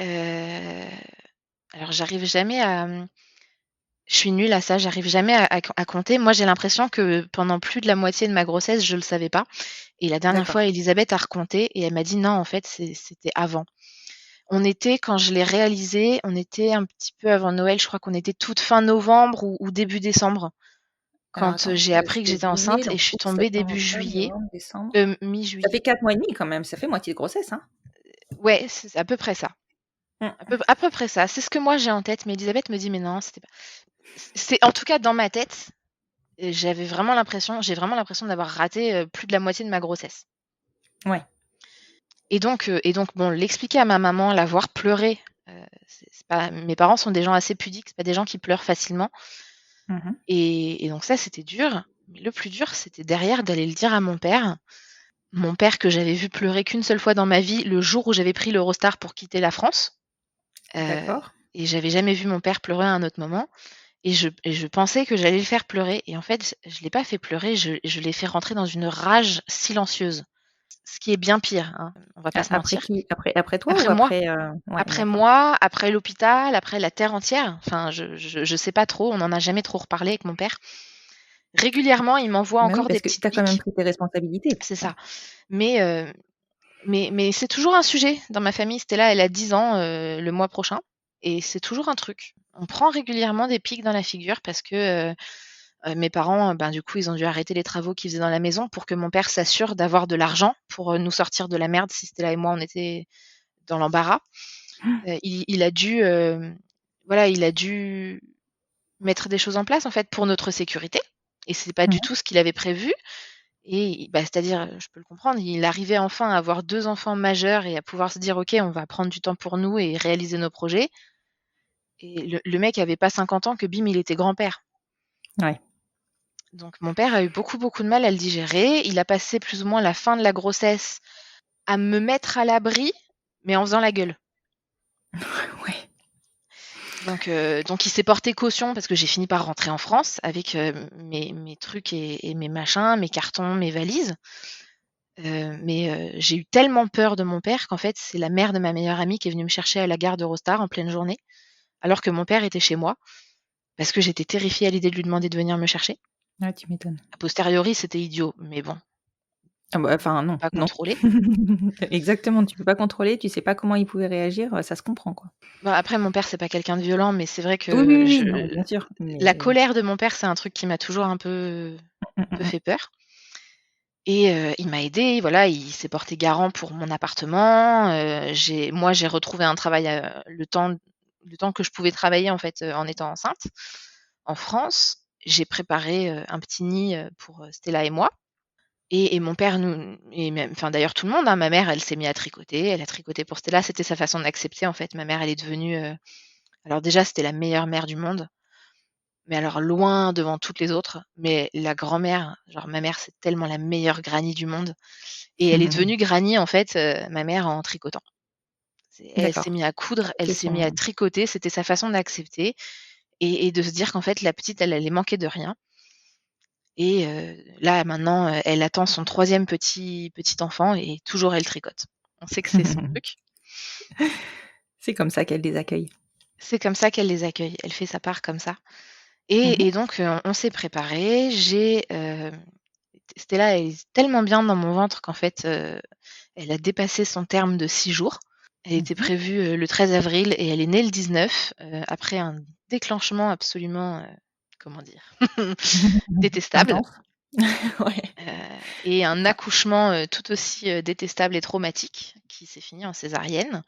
C: alors j'arrive jamais à, je suis nulle à ça, j'arrive jamais à compter. Moi, j'ai l'impression que pendant plus de la moitié de ma grossesse, je le savais pas. Et la dernière
B: D'accord.
C: fois, Elisabeth a recompté et elle m'a dit: «Non, en fait, c'était avant». Quand je l'ai réalisé, on était un petit peu avant Noël, je crois qu'on était toute fin novembre ou début décembre,
B: Alors
C: quand,
B: attends,
C: j'ai appris que j'étais
B: février,
C: enceinte, et
B: donc
C: je suis
B: août,
C: tombée
B: septembre,
C: début
B: octobre,
C: juillet,
B: novembre, décembre. Ça
C: mi-juillet.
B: fait 4 mois et demi quand même, ça fait moitié de grossesse, hein?
C: Ouais, c'est à peu près ça.
B: Mmh.
C: À peu près ça. C'est ce que moi j'ai en tête, mais Elisabeth me dit: «Mais non, c'était pas». C'est en tout cas dans ma tête. Et j'ai vraiment l'impression d'avoir raté, plus de la moitié de ma grossesse.
B: Ouais.
C: Et donc bon, l'expliquer à ma maman, la voir pleurer, c'est pas, mes parents sont des gens assez pudiques, c'est pas des gens qui pleurent facilement.
B: Mmh mh.
C: Et donc ça, c'était dur. Mais le plus dur, c'était derrière d'aller le dire à mon père. Mon père, que j'avais vu pleurer qu'une seule fois dans ma vie, le jour où j'avais pris l'Eurostar pour quitter la France. Heu
B: D'accord.
C: et j'avais jamais vu mon père pleurer à un autre moment. Et je pensais que j'allais le faire pleurer, et en fait, je l'ai pas fait pleurer, je l'ai fait rentrer dans une rage silencieuse. Ce qui est bien pire, hein, on va pas se
B: Après
C: mentir.
B: qui? Après toi ou
C: Après moi,
B: après, ouais,
C: après
B: d'accord.
C: moi, après l'hôpital, après la terre entière. Enfin, je sais pas trop, on en a jamais trop reparlé avec mon père. Régulièrement, il m'envoie
B: Bah oui,
C: encore des
B: parce que tu
C: petites
B: as quand même
C: piques.
B: pris tes responsabilités.
C: C'est ça. Mais mais c'est toujours un sujet dans ma famille. Stella, elle a 10 ans, le mois prochain, et c'est toujours un truc. On prend régulièrement des piques dans la figure parce que, mes parents, ben, du coup, ils ont dû arrêter les travaux qu'ils faisaient dans la maison pour que mon père s'assure d'avoir de l'argent pour, nous sortir de la merde si Stella et moi, on était dans l'embarras. Il a dû, voilà, il a dû mettre des choses en place, en fait, pour notre sécurité, et c'est pas
B: Mmh
C: du
B: mh.
C: tout ce qu'il avait prévu. et bah, c'est-à-dire, je peux le comprendre, il arrivait enfin à avoir 2 enfants majeurs et à pouvoir se dire: «OK, on va prendre du temps pour nous et réaliser nos projets», et le mec avait pas 50 ans que bim, il était grand-père.
B: Ouais.
C: Donc mon père a eu beaucoup, beaucoup de mal à le digérer. Il a passé plus ou moins la fin de la grossesse à me mettre à l'abri, mais en faisant la gueule.
B: Ouais.
C: Donc il s'est porté caution parce que j'ai fini par rentrer en France avec, mes trucs et mes machins, mes cartons, mes valises. Mais j'ai eu tellement peur de mon père qu'en fait, c'est la mère de ma meilleure amie qui est venue me chercher à la gare d'Eurostar en pleine journée, alors que mon père était chez moi, parce que j'étais terrifiée à l'idée de lui demander de venir me chercher.
B: Ouais, tu m'étonnes.
C: A posteriori, c'était idiot, mais bon,
B: Ah bah, enfin
C: on peut
B: non,
C: pas
B: non.
C: contrôler.
B: Exactement, tu peux pas contrôler, tu sais pas comment il pouvait réagir, ça se comprend, quoi.
C: Bah, après mon père, c'est pas quelqu'un de violent, mais c'est vrai
B: Oui, oui,
C: que
B: oui, non, mais bien sûr,
C: la
B: mais
C: colère de mon père, c'est un truc qui m'a toujours un
B: mmh, mmh
C: peu
B: mh.
C: fait peur. Et il m'a aidée, voilà, il s'est porté garant pour mon appartement, j'ai retrouvé un travail, le temps que je pouvais travailler, en fait, en étant enceinte, en France. J'ai préparé, un petit nid, pour, Stella et moi, et mon père nous et même enfin, d'ailleurs tout le monde, hein. Ma mère, elle s'est mise à tricoter, elle a tricoté pour Stella, c'était sa façon d'accepter, en fait. Ma mère, elle est devenue, alors déjà, c'était la meilleure mère du monde, mais alors loin devant toutes les autres, mais la grand-mère, genre ma mère, c'est tellement la meilleure granny du monde. Et elle est devenue granny, en fait, ma mère, en tricotant. Elle s'est
B: D'accord.
C: mise à coudre, elle
B: C'est
C: s'est mise à
B: son
C: tricoter, c'était sa façon d'accepter et de se dire qu'en fait la petite, elle allait manquer de rien, et là maintenant, elle attend son 3e petit enfant et toujours elle tricote. On sait que c'est son truc.
B: c'est comme ça qu'elle les accueille.
C: C'est comme ça qu'elle les accueille. Elle fait sa part comme ça,
B: Mmh mh.
C: et donc on s'est préparés. Stella, elle est tellement bien dans mon ventre qu'en fait, elle a dépassé son terme de 6 jours. Elle
B: Mmh
C: était
B: mh.
C: prévue, le 13 avril et elle est née le 19, après un déclenchement absolument, comment dire? Détestable,
B: Intense. Ouais.
C: et un
B: Ah.
C: accouchement, tout aussi, détestable et traumatique qui s'est fini en césarienne,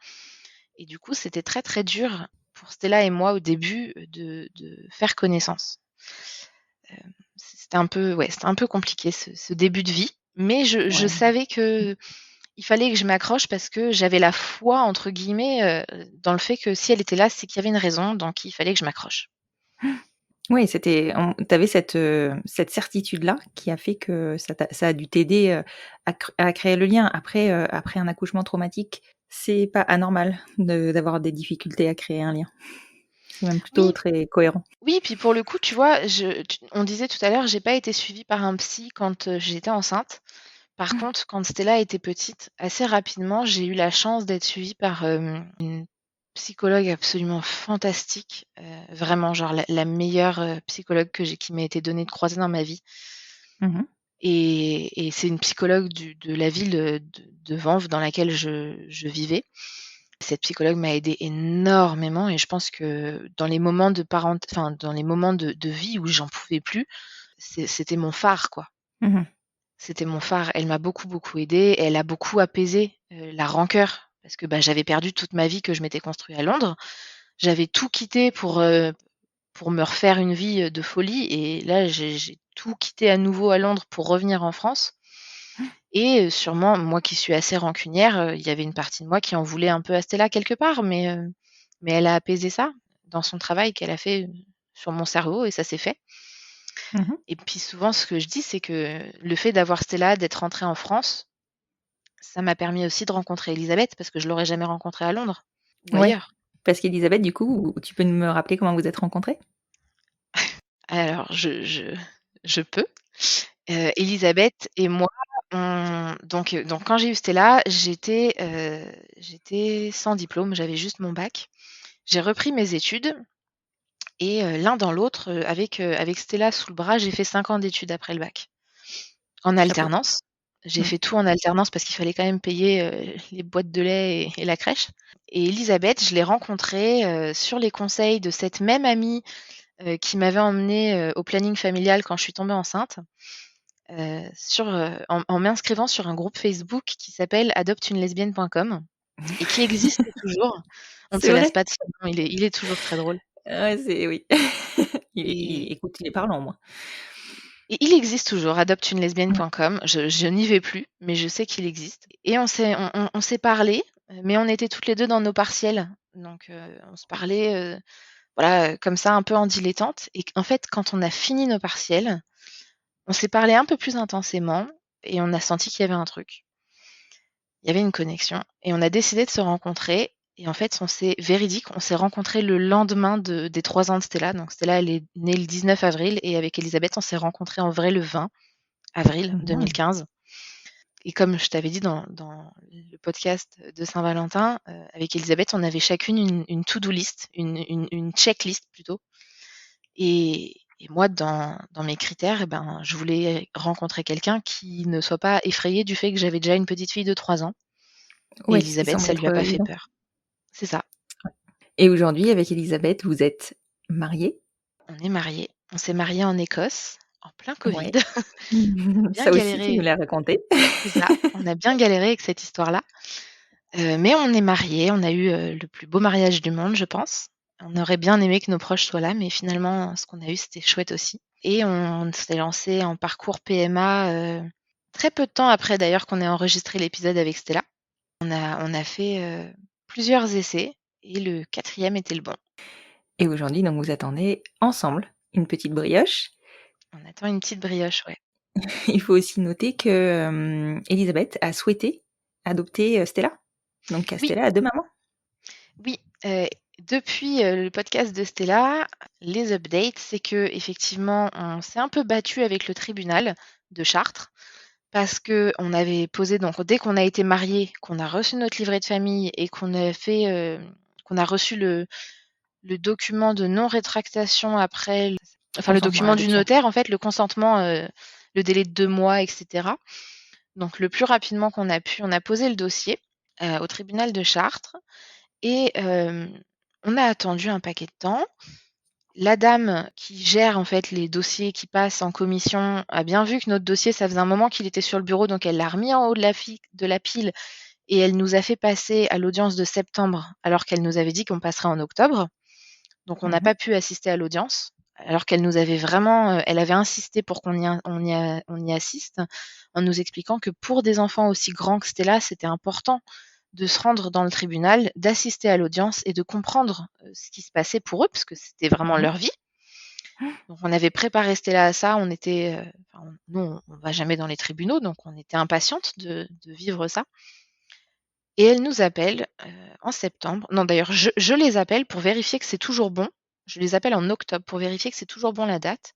C: et du coup, c'était très, très dur pour Stella et moi au début, de faire connaissance. C'était un peu, ouais, c'était un peu compliqué ce début de vie, mais je
B: Ouais.
C: savais
B: Mmh.
C: qu'il fallait que je m'accroche parce que j'avais «la foi» entre guillemets, dans le fait que si elle était là, c'est qu'il y avait une raison, donc il fallait que je m'accroche.
B: Oui, tu avais cette certitude-là qui a fait que ça a dû t'aider, à créer le lien. Après un accouchement traumatique, c'est pas anormal d'avoir des difficultés à créer un lien. C'est même plutôt
C: Oui,
B: très cohérent.
C: oui, puis pour le coup, tu vois, on disait tout à l'heure, j'ai pas été suivie par un psy quand, j'étais enceinte. Par contre, quand Stella était petite, assez rapidement, j'ai eu la chance d'être suivie par, une psychologue absolument fantastique, vraiment genre la meilleure, psychologue qui m'a été donnée de croiser dans ma vie,
B: Mmh mh.
C: et c'est une psychologue de la ville, de Vanves dans laquelle je vivais. Cette psychologue m'a aidée énormément, et je pense que dans les moments dans les moments de vie où j'en pouvais plus, c'était mon phare, quoi.
B: Mmh mh.
C: C'était mon phare. Elle m'a beaucoup, beaucoup aidée. Elle a beaucoup apaisé, la rancœur parce que, bah, j'avais perdu toute ma vie que je m'étais construite à Londres. J'avais tout quitté pour me refaire une vie, de folie, et là, j'ai tout quitté à nouveau à Londres pour revenir en France, et sûrement, moi qui suis assez rancunière, il y avait une partie de moi qui en voulait un peu à Stella quelque part, mais elle a apaisé ça dans son travail qu'elle a fait, sur mon cerveau, et ça s'est fait.
B: Mmh.
C: Et puis souvent, ce que je dis, c'est que le fait d'avoir Stella, d'être rentrée en France, ça m'a permis aussi de rencontrer Elisabeth parce que je l'aurais jamais rencontrée à Londres ou
B: Ouais,
C: ailleurs.
B: parce qu'Élisabeth, du coup, tu peux me rappeler comment vous êtes rencontrés?
C: Alors je peux. Elisabeth et moi, donc quand j'ai eu Stella, j'étais sans diplôme, j'avais juste mon bac. J'ai repris mes études, et l'un dans l'autre, avec Stella sous le bras, j'ai fait 5 ans d'études après le bac, en
B: Chapeau.
C: alternance. J'ai
B: Mmh.
C: fait tout en alternance parce qu'il fallait quand même payer, les boîtes de lait et la crèche. Et Elisabeth, je l'ai rencontrée, sur les conseils de cette même amie, qui m'avait emmenée, au planning familial quand je suis tombée enceinte, en m'inscrivant sur un groupe Facebook qui s'appelle adopteunelesbienne.com et qui existe toujours. On ne
B: C'est
C: se lasse
B: vrai?
C: pas de ce nom, il est toujours très drôle.
B: Ouais, c'est oui.
C: Et
B: Écoute, il est parlant au moins.
C: Et il existe toujours, adopteunelesbienne.com. Je n'y vais plus, mais je sais qu'il existe. Et on s'est parlé, mais on était toutes les deux dans nos partiels. Donc, on se parlait, voilà, comme ça, un peu en dilettante. Et en fait, quand on a fini nos partiels, on s'est parlé un peu plus intensément et on a senti qu'il y avait un truc. Il y avait une connexion et on a décidé de se rencontrer. Et en fait, on s'est rencontrés le lendemain des 3 ans de Stella. Donc Stella, elle est née le 19 avril et avec Elisabeth, on s'est rencontrés en vrai le 20 avril
B: Mhm.
C: 2015. Et comme je t'avais dit dans le podcast de Saint-Valentin, avec Elisabeth, on avait chacune une to-do list, une checklist plutôt. Et moi, dans mes critères, je voulais rencontrer quelqu'un qui ne soit pas effrayé du fait que j'avais déjà une petite fille de 3 ans. Et
B: Ouais, ce qui
C: Elisabeth,
B: semble
C: ça lui
B: être
C: a pas fait
B: évident.
C: peur. C'est ça.
B: Et aujourd'hui, avec Elisabeth, vous êtes mariés?
C: On est mariés. On s'est mariés en Écosse, en plein Covid.
B: Ouais.
C: On a bien
B: Ça aussi, tu nous
C: galéré.
B: l'as raconté.
C: C'est ça. On a bien galéré avec cette histoire-là. Mais on est mariés. On a eu le plus beau mariage du monde, je pense. On aurait bien aimé que nos proches soient là, mais finalement, ce qu'on a eu, c'était chouette aussi. Et on s'est lancé en parcours PMA très peu de temps après, d'ailleurs, qu'on ait enregistré l'épisode avec Stella. On a fait plusieurs essais et le 4e était le bon.
B: Et aujourd'hui, donc, vous attendez ensemble une petite brioche.
C: On attend une petite brioche, ouais.
B: Il faut aussi noter que Elisabeth a souhaité adopter Stella. Donc,
C: Oui,
B: Stella a 2 mamans.
C: oui. Depuis le podcast de Stella, les updates, c'est que effectivement, on s'est un peu battu avec le tribunal de Chartres parce que on avait posé donc dès qu'on a été mariés, qu'on a reçu notre livret de famille et qu'on a reçu le document de non-rétractation après, enfin le
B: Consentement à
C: document du
B: l'adoption.
C: notaire, en fait, le consentement, le délai de 2 mois, etc. Donc le plus rapidement qu'on a pu, on a posé le dossier au tribunal de Chartres et on a attendu un paquet de temps. La dame qui gère en fait les dossiers qui passent en commission a bien vu que notre dossier, ça faisait un moment qu'il était sur le bureau, donc elle l'a remis en haut de la pile et elle nous a fait passer à l'audience de septembre alors qu'elle nous avait dit qu'on passerait en octobre. Donc on n'a
B: Mhm.
C: pas pu assister à l'audience alors qu'elle nous avait vraiment, elle avait insisté pour on y assiste en nous expliquant que pour des enfants aussi grands que Stella, c'était important de se rendre dans le tribunal, d'assister à l'audience et de comprendre ce qui se passait pour eux, parce que c'était vraiment
B: Mhm.
C: leur vie. Donc on avait préparé Stella à ça, nous on va jamais dans les tribunaux, donc on était impatiente de vivre ça. Et elle nous appelle en septembre. Non, d'ailleurs, je les appelle pour vérifier que c'est toujours bon. Je les appelle en octobre pour vérifier que c'est toujours bon la date.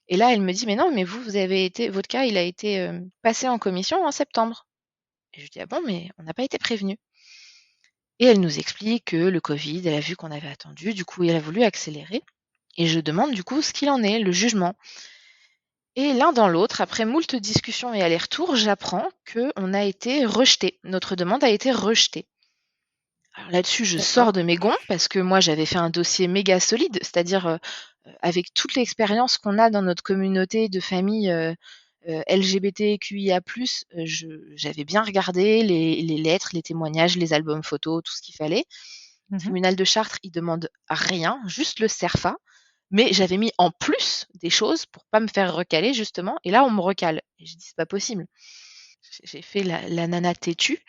C: Et là, elle me dit, mais non, mais votre cas, il a été passé en commission en septembre. Et je dis, ah bon, mais on n'a pas été prévenu. Et elle nous explique que le Covid, elle a vu qu'on avait attendu, du coup, elle a voulu accélérer. Et je demande du coup ce qu'il en est, le jugement. Et l'un dans l'autre, après moult discussions et allers-retours, j'apprends qu'on a été rejeté. Notre demande a été rejetée. Alors là-dessus, je sors
B: D'accord.
C: de mes gonds parce que moi, j'avais fait un dossier méga solide, c'est-à-dire avec toute l'expérience qu'on a dans notre communauté de famille LGBTQIA+, j'avais bien regardé les lettres, les témoignages, les albums photos, tout ce qu'il fallait. Le
B: Mhm.
C: tribunal de Chartres, il demande rien, juste le CERFA, mais j'avais mis en plus des choses pour pas me faire recaler justement, et là on me recale. Et j'ai dit c'est pas possible. J'ai fait la nana têtue.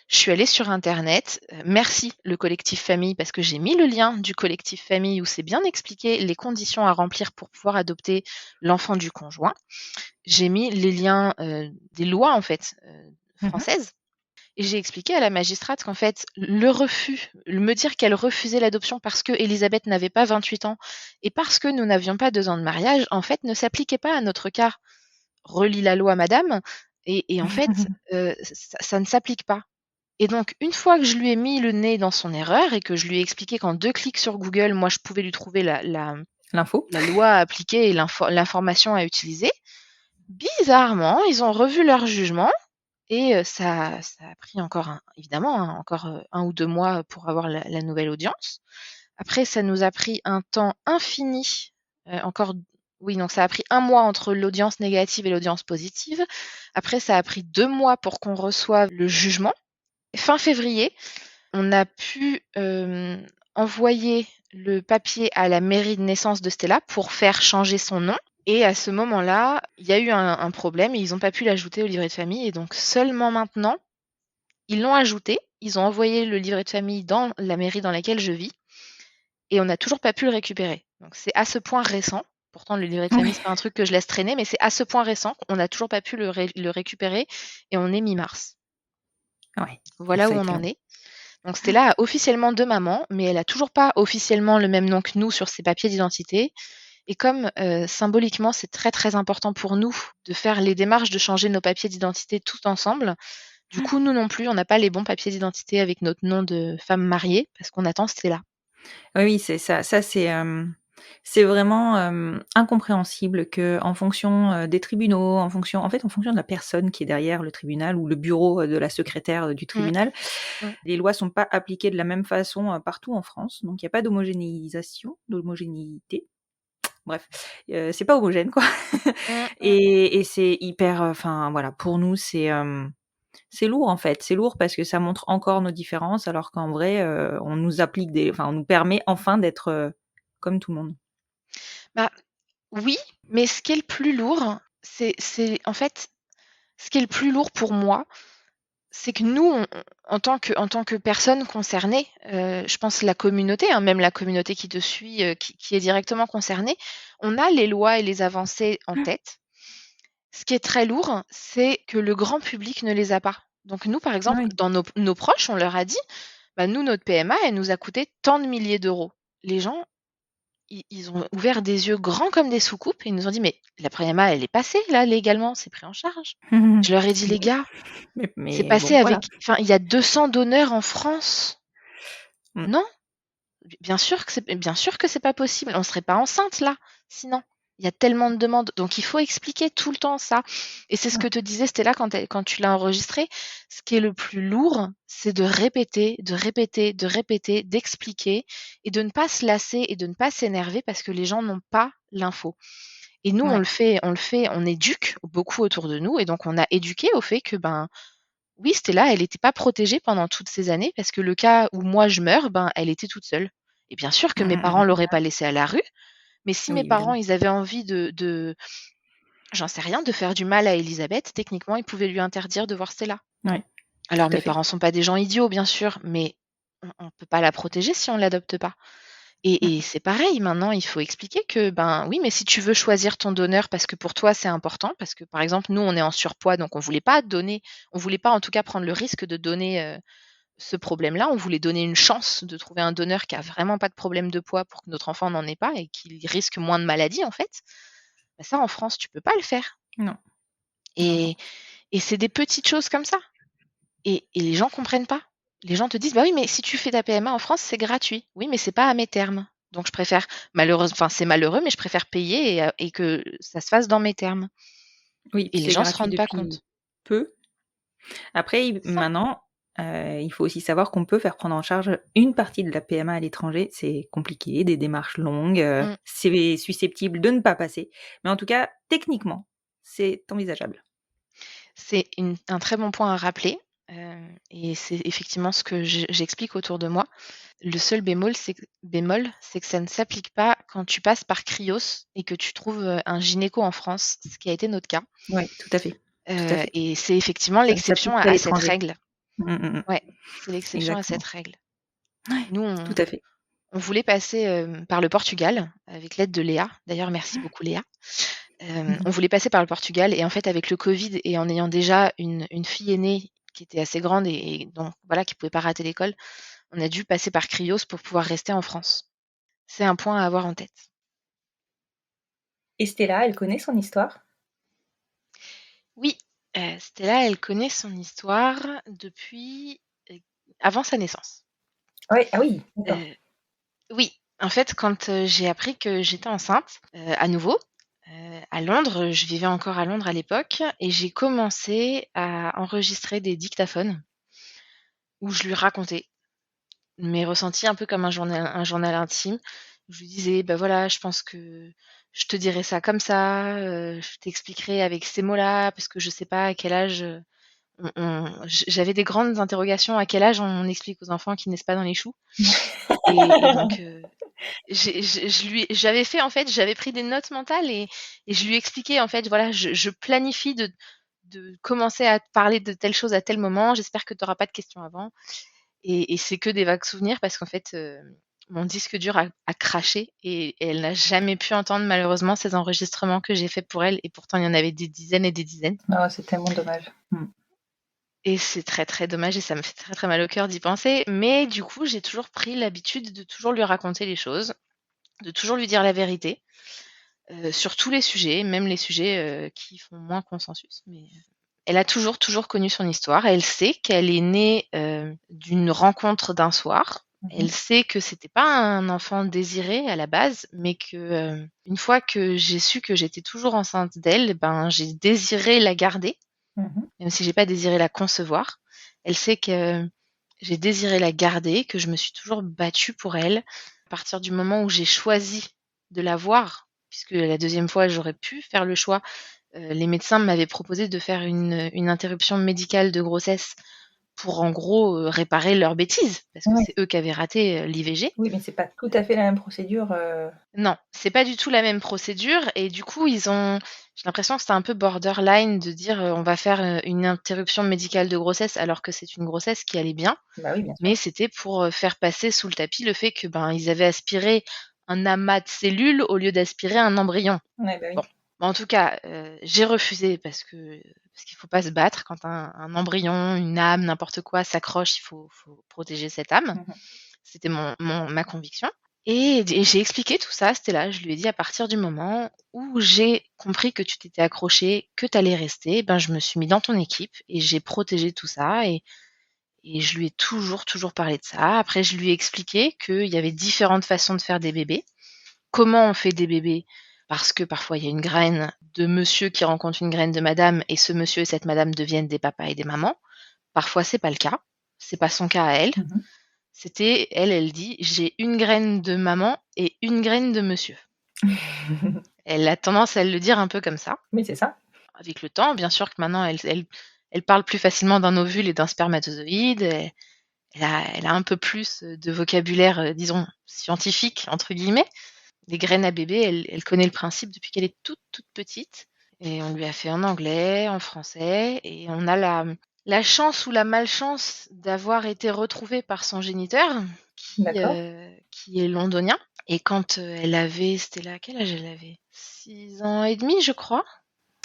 C: Je suis allée sur internet. Merci le collectif famille parce que j'ai mis le lien du collectif famille où c'est bien expliqué les conditions à remplir pour pouvoir adopter l'enfant du conjoint. J'ai mis les liens des lois en fait
B: Mhm.
C: françaises et j'ai expliqué à la magistrate qu'en fait, me dire qu'elle refusait l'adoption parce que Elisabeth n'avait pas 28 ans et parce que nous n'avions pas 2 ans de mariage, en fait, ne s'appliquait pas à notre cas. Relis la loi, madame. Et en fait, ça ne s'applique pas. Et donc, une fois que je lui ai mis le nez dans son erreur et que je lui ai expliqué qu'en 2 clics sur Google, moi, je pouvais lui trouver
B: L'info.
C: la loi à appliquer et l'information à utiliser, bizarrement, ils ont revu leur jugement et ça a pris encore évidemment, hein, encore 1 ou 2 mois pour avoir la nouvelle audience. Après, ça nous a pris un temps infini, encore oui, donc ça a pris 1 mois entre l'audience négative et l'audience positive. Après, ça a pris 2 mois pour qu'on reçoive le jugement. Fin février, on a pu, envoyer le papier à la mairie de naissance de Stella pour faire changer son nom Et à ce moment-là, il y a eu un problème et ils ont pas pu l'ajouter au livret de famille et donc seulement maintenant, ils l'ont ajouté. Ils ont envoyé le livret de famille dans la mairie dans laquelle je vis et on n'a toujours pas pu le récupérer. Donc c'est à ce point récent. Pourtant, le livret de famille,
B: Ouais,
C: c'est pas un truc que je laisse traîner, mais c'est à ce point récent qu'on n'a toujours pas pu le récupérer et on est mi-mars.
B: ouais.
C: Voilà où
B: Ça a
C: on
B: été
C: en
B: long.
C: est. Donc Stella a officiellement 2 mamans, mais elle a toujours pas officiellement le même nom que nous sur ses papiers d'identité. Et comme symboliquement, c'est très très important pour nous de faire les démarches de changer nos papiers d'identité tout ensemble, du coup, nous non plus, on n'a pas les bons papiers d'identité avec notre nom de femme mariée parce qu'on attend Stella.
B: Oui, oui, c'est ça. Ça, c'est vraiment incompréhensible que, en fonction des tribunaux, en fonction de la personne qui est derrière le tribunal ou le bureau de la secrétaire du
C: Mmh,
B: tribunal,
C: mmh.
B: les lois sont pas appliquées de la même façon partout en France. Donc, il n'y a pas d'homogénéité. Bref, c'est pas homogène, quoi.
C: Mmh, mmh.
B: Et c'est hyper, enfin voilà, pour nous, c'est lourd en fait. C'est lourd parce que ça montre encore nos différences, alors qu'en vrai, on nous permet enfin d'être comme tout le monde.
C: Bah, oui, mais ce qui est le plus lourd, c'est en fait, ce qui est le plus lourd pour moi, c'est que nous, en tant que personnes concernées, je pense la communauté, hein, même la communauté qui te suit, qui est directement concernée, on a les lois et les avancées en tête. Ce qui est très lourd, c'est que le grand public ne les a pas. Donc nous, par exemple,
B: Oui.
C: dans nos proches, on leur a dit: «Bah, nous, notre PMA, elle nous a coûté tant de milliers d'euros». Les gens, ils ont ouvert des yeux grands comme des soucoupes et ils nous ont dit: «Mais la PMA, elle est passée là, légalement, c'est pris en charge». Je leur ai dit: «Les
B: Mais
C: gars, c'est
B: mais
C: passé
B: bon, voilà.
C: avec enfin, il y a 200 donneurs en France.
B: Mmh.
C: Non, bien sûr que c'est pas possible. On serait pas enceinte là, sinon. Il y a tellement de demandes, donc il faut expliquer tout le temps ça et c'est ce que
B: Ouais.
C: te disait Stella quand tu l'as enregistré. Ce qui est le plus lourd, c'est de répéter, de répéter, de répéter, d'expliquer et de ne pas se lasser et de ne pas s'énerver parce que les gens n'ont pas l'info et nous,
B: Ouais.
C: on éduque beaucoup autour de nous et donc on a éduqué au fait que, ben, oui, Stella, elle était pas protégée pendant toutes ces années parce que le cas où moi je meurs, ben, elle était toute seule et bien sûr que
B: Mmh,
C: mes
B: mmh,
C: parents
B: mmh,
C: l'auraient
B: mmh.
C: pas laissée à la rue, mais si mes
B: Oui,
C: parents,
B: évidemment.
C: ils avaient envie j'en sais rien, de faire du mal à Élisabeth, techniquement, ils pouvaient lui interdire de voir Stella.
B: Ouais, tout
C: Alors
B: à
C: mes
B: fait.
C: parents sont pas des gens idiots, bien sûr, mais on peut pas la protéger si on l'adopte pas. Et
B: Mmh.
C: c'est pareil, maintenant, il faut expliquer que, ben, oui, mais si tu veux choisir ton donneur parce que pour toi c'est important, parce que, par exemple, nous, on est en surpoids, donc on voulait pas en tout cas prendre le risque de donner, ce problème-là. On voulait donner une chance de trouver un donneur qui a vraiment pas de problème de poids pour que notre enfant n'en ait pas et qu'il risque moins de maladies, en fait. Bah, ça, en France, tu peux pas le faire.
B: Non, non, non.
C: Et, et c'est des petites choses comme ça. Et les gens comprennent pas. Les gens te disent, bah oui, mais si tu fais ta PMA en France, c'est gratuit. Oui, mais c'est pas à mes termes. Donc je préfère, enfin c'est malheureux, mais je préfère payer et que ça se fasse dans mes termes.
B: Oui,
C: Et
B: puis
C: les
B: c'est
C: gens se
B: gratuit
C: rendent pas
B: depuis
C: compte.
B: peu. Après,
C: C'est ça.
B: maintenant, il faut aussi savoir qu'on peut faire prendre en charge une partie de la PMA à l'étranger. C'est compliqué, des démarches longues,
C: Mm.
B: c'est susceptible de ne pas passer. Mais en tout cas, techniquement, c'est envisageable.
C: C'est un très bon point à rappeler. Et c'est effectivement ce que j'explique autour de moi. Le seul bémol, c'est que ça ne s'applique pas quand tu passes par Cryos et que tu trouves un gynéco en France, ce qui a été notre cas.
B: Ouais, tout à fait, tout à fait.
C: Et c'est effectivement
B: Ça ne
C: l'exception
B: s'applique
C: à,
B: qu'à
C: à cette
B: l'étranger.
C: règle.
B: Mmh, mmh, mmh.
C: Ouais, c'est l'exception à cette
B: Exactement.
C: règle.
B: Ouais,
C: Nous,
B: tout
C: on,
B: à fait.
C: on voulait passer par le Portugal avec l'aide de Léa. D'ailleurs, merci beaucoup Léa. On voulait passer par le Portugal et en fait, avec le Covid et en ayant déjà une fille aînée qui était assez grande et donc voilà, qui pouvait pas rater l'école, on a dû passer par Cryos pour pouvoir rester en France. C'est un point à avoir en tête.
B: Et Stella, elle connaît son histoire?
C: Oui, Stella, elle connaît son histoire depuis, avant sa naissance.
B: Ouais, ah oui, d'accord.
C: Heu, oui, en fait, quand, j'ai appris que j'étais enceinte, à nouveau, à Londres, je vivais encore à Londres à l'époque et j'ai commencé à enregistrer des dictaphones où je lui racontais mes ressentis un peu comme un journal intime. Je lui disais: «Bah, voilà, je pense que je te dirais ça comme ça, je t'expliquerai avec ces mots-là parce que je sais pas à quel âge, j'avais des grandes interrogations, à quel âge on explique aux enfants qu'ils naissent pas dans les choux et donc J'avais fait en fait, j'avais pris des notes mentales et je lui expliquais en fait, voilà, je planifie de commencer à te parler de telle chose à tel moment. J'espère que tu auras pas de questions avant. Et c'est que des vagues souvenirs parce qu'en fait, mon disque dur a craché et elle n'a jamais pu entendre malheureusement ces enregistrements que j'ai faits pour elle et pourtant il y en avait des dizaines et des dizaines.
B: Oh, c'est tellement dommage.
C: Et c'est très, très dommage et ça me fait très, très mal au cœur d'y penser. Mais du coup, j'ai toujours pris l'habitude de toujours lui raconter les choses, de toujours lui dire la vérité, sur tous les sujets, même les sujets, qui font moins consensus. Mais, elle a toujours, toujours connu son histoire. Elle sait qu'elle est née, d'une rencontre d'un soir. Elle sait que c'était pas un enfant désiré à la base, mais que, une fois que j'ai su que j'étais toujours enceinte d'elle, ben, j'ai désiré la garder, même si j'ai pas désiré la concevoir. Elle sait que j'ai désiré la garder, que je me suis toujours battue pour elle. À partir du moment où j'ai choisi de la voir, puisque la deuxième fois, j'aurais pu faire le choix, les médecins m'avaient proposé de faire une interruption médicale de grossesse pour en gros, réparer leurs bêtises, parce que
B: Ouais.
C: c'est eux qui avaient raté, l'IVG.
B: Oui, mais c'est pas tout à fait la même procédure.
C: Non, c'est pas du tout la même procédure et du coup, j'ai l'impression que c'était un peu borderline de dire, on va faire, une interruption médicale de grossesse alors que c'est une grossesse qui allait bien.
B: Bah oui, bien sûr.
C: Mais c'était pour, faire passer sous le tapis le fait que, ben, ils avaient aspiré un amas de cellules au lieu d'aspirer un embryon.
B: Ouais, bah
C: Bon,
B: oui.
C: en tout cas, j'ai refusé parce qu'il faut pas se battre quand un embryon, une âme, n'importe quoi s'accroche, il faut protéger cette âme. C'était ma conviction et j'ai expliqué tout ça à Stella. Je lui ai dit: «À partir du moment où j'ai compris que tu t'étais accrochée, que tu allais rester, ben, je me suis mis dans ton équipe et j'ai protégé tout ça et je lui ai toujours, toujours parlé de ça. Après, je lui ai expliqué qu'il y avait différentes façons de faire des bébés. Comment on fait des bébés? Parce que parfois, il y a une graine de monsieur qui rencontre une graine de madame et ce monsieur et cette madame deviennent des papas et des mamans. Parfois, c'est pas le cas. C'est pas son cas à elle. C'était, elle dit: «J'ai une graine de maman et une graine de monsieur». Elle a tendance à le dire un peu comme ça.
B: Mais c'est ça.
C: Avec le temps, bien sûr que maintenant, elle parle plus facilement d'un ovule et d'un spermatozoïde. Elle a un peu plus, de vocabulaire, disons «scientifique» entre guillemets. Les graines à bébé, elle connaît le principe depuis qu'elle est toute, toute petite et on lui a fait en anglais, en français et on a la chance ou la malchance d'avoir été retrouvée par son géniteur
B: D'accord.
C: qui est londonien et quand, c'était là, quel âge elle avait? 6 ans et demi, je crois.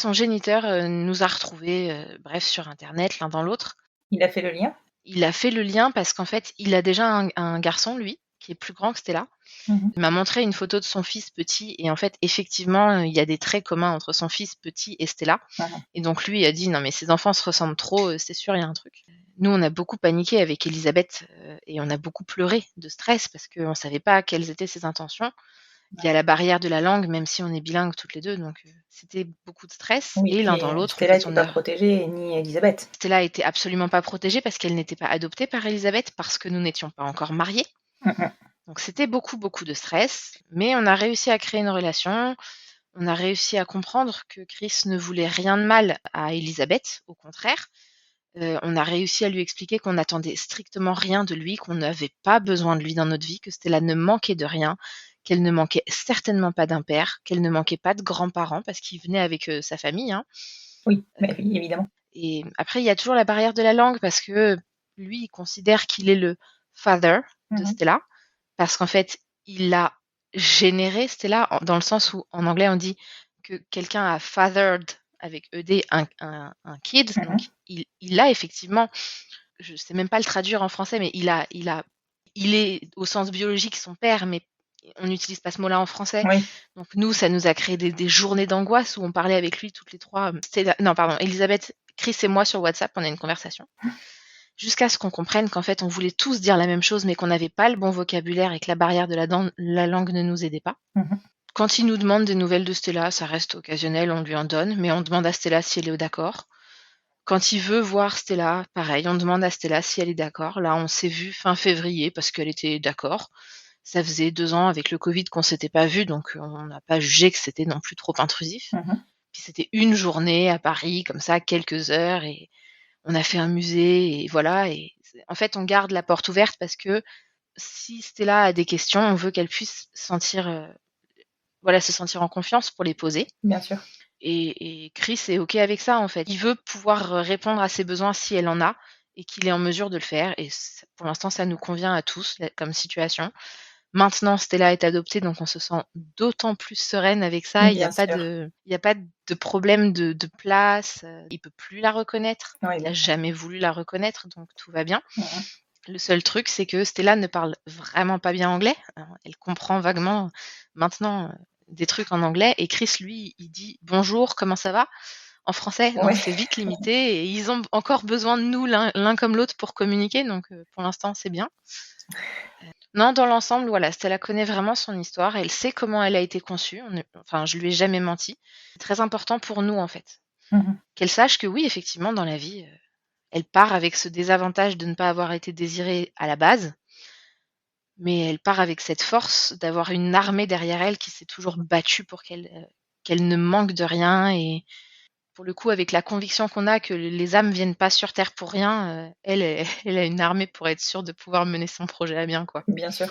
C: Son géniteur, nous a retrouvés, bref sur internet l'un dans l'autre.
B: Il a fait le lien?
C: Il a fait le lien parce qu'en fait, il a déjà un garçon lui, qui est plus grand que Stella. Il m'a montré une photo de son fils petit et en fait, effectivement, il y a des traits communs entre son fils petit et Stella et donc lui a dit: «Non mais ces enfants se ressemblent trop, c'est sûr, il y a un truc». Nous, on a beaucoup paniqué avec Élisabeth, et on a beaucoup pleuré de stress parce qu'on ne savait pas quelles étaient ses intentions. Il y a la barrière de la langue, même si on est bilingues toutes les 2, donc c'était beaucoup de stress
B: Oui,
C: et l'un
B: puis,
C: dans l'autre, on
B: Stella
C: fait
B: était
C: on
B: pas
C: a
B: protégée, ni Élisabeth.
C: Stella était absolument pas protégée parce qu'elle n'était pas adoptée par Élisabeth, parce que nous n'étions pas encore mariés. Donc c'était beaucoup, beaucoup de stress, mais on a réussi à créer une relation. On a réussi à comprendre que Chris ne voulait rien de mal à Élisabeth, au contraire. On a réussi à lui expliquer qu'on n'attendait strictement rien de lui, qu'on n'avait pas besoin de lui dans notre vie, que Stella ne manquait de rien, qu'elle ne manquait certainement pas d'un père, qu'elle ne manquait pas de grands-parents parce qu'il venait avec, sa famille, hein.
B: Oui, bah oui, évidemment.
C: Et après il y a toujours la barrière de la langue parce que lui, il considère qu'il est le father de Stella. Parce qu'en fait, il a généré Stella dans le sens où en anglais on dit que quelqu'un a fathered avec ED un kid. Donc il a effectivement, je sais même pas le traduire en français, mais il est au sens biologique son père, mais on n'utilise pas ce mot-là en français.
B: Oui.
C: Donc nous, ça nous a créé des journées d'angoisse où on parlait avec lui toutes les 3. Non, pardon, Elisabeth, Chris et moi sur WhatsApp, on a une conversation. Jusqu'à ce qu'on comprenne qu'en fait, on voulait tous dire la même chose, mais qu'on n'avait pas le bon vocabulaire et que la barrière de la langue ne nous aidait pas. Quand il nous demande des nouvelles de Stella, ça reste occasionnel, on lui en donne, mais on demande à Stella si elle est d'accord. Quand il veut voir Stella, pareil, on demande à Stella si elle est d'accord. Là, on s'est vu fin février parce qu'elle était d'accord. Ça faisait 2 ans avec le Covid qu'on s'était pas vus, donc on n'a pas jugé que c'était non plus trop intrusif. Puis c'était une journée à Paris, comme ça, quelques heures, et on a fait un musée et voilà. Et en fait, on garde la porte ouverte parce que si Stella a des questions, on veut qu'elle puisse se sentir en confiance pour les poser.
B: Bien sûr.
C: Et Chris est OK avec ça, en fait. Il veut pouvoir répondre à ses besoins si elle en a et qu'il est en mesure de le faire. Et pour l'instant, ça nous convient à tous comme situation. Maintenant, Stella est adoptée, donc on se sent d'autant plus sereine avec ça. Il n'y
B: Bien
C: a pas
B: sûr.
C: il y a pas de problème de place. Il peut plus la reconnaître.
B: Oui,
C: Il n'a
B: bien sûr.
C: jamais voulu la reconnaître, donc tout va bien.
B: Mhm.
C: Le seul truc, c'est que Stella ne parle vraiment pas bien anglais. Elle comprend vaguement maintenant des trucs en anglais. Et Chris, lui, il dit bonjour, comment ça va en français. Donc
B: Ouais.
C: c'est vite limité. Et ils ont encore besoin de nous l'un comme l'autre pour communiquer. Donc pour l'instant, c'est bien. Non, dans l'ensemble, voilà, Stella connaît vraiment son histoire. Elle sait comment elle a été conçue. Enfin, je lui ai jamais menti. C'est très important pour nous, en fait.
B: Mhm.
C: Qu'elle sache que oui, effectivement, dans la vie, elle part avec ce désavantage de ne pas avoir été désirée à la base, mais elle part avec cette force d'avoir une armée derrière elle qui s'est toujours battue pour qu'elle ne manque de rien. Et pour le coup, avec la conviction qu'on a que les âmes viennent pas sur Terre pour rien, elle a une armée pour être sûre de pouvoir mener son projet à bien, quoi.
B: Bien sûr.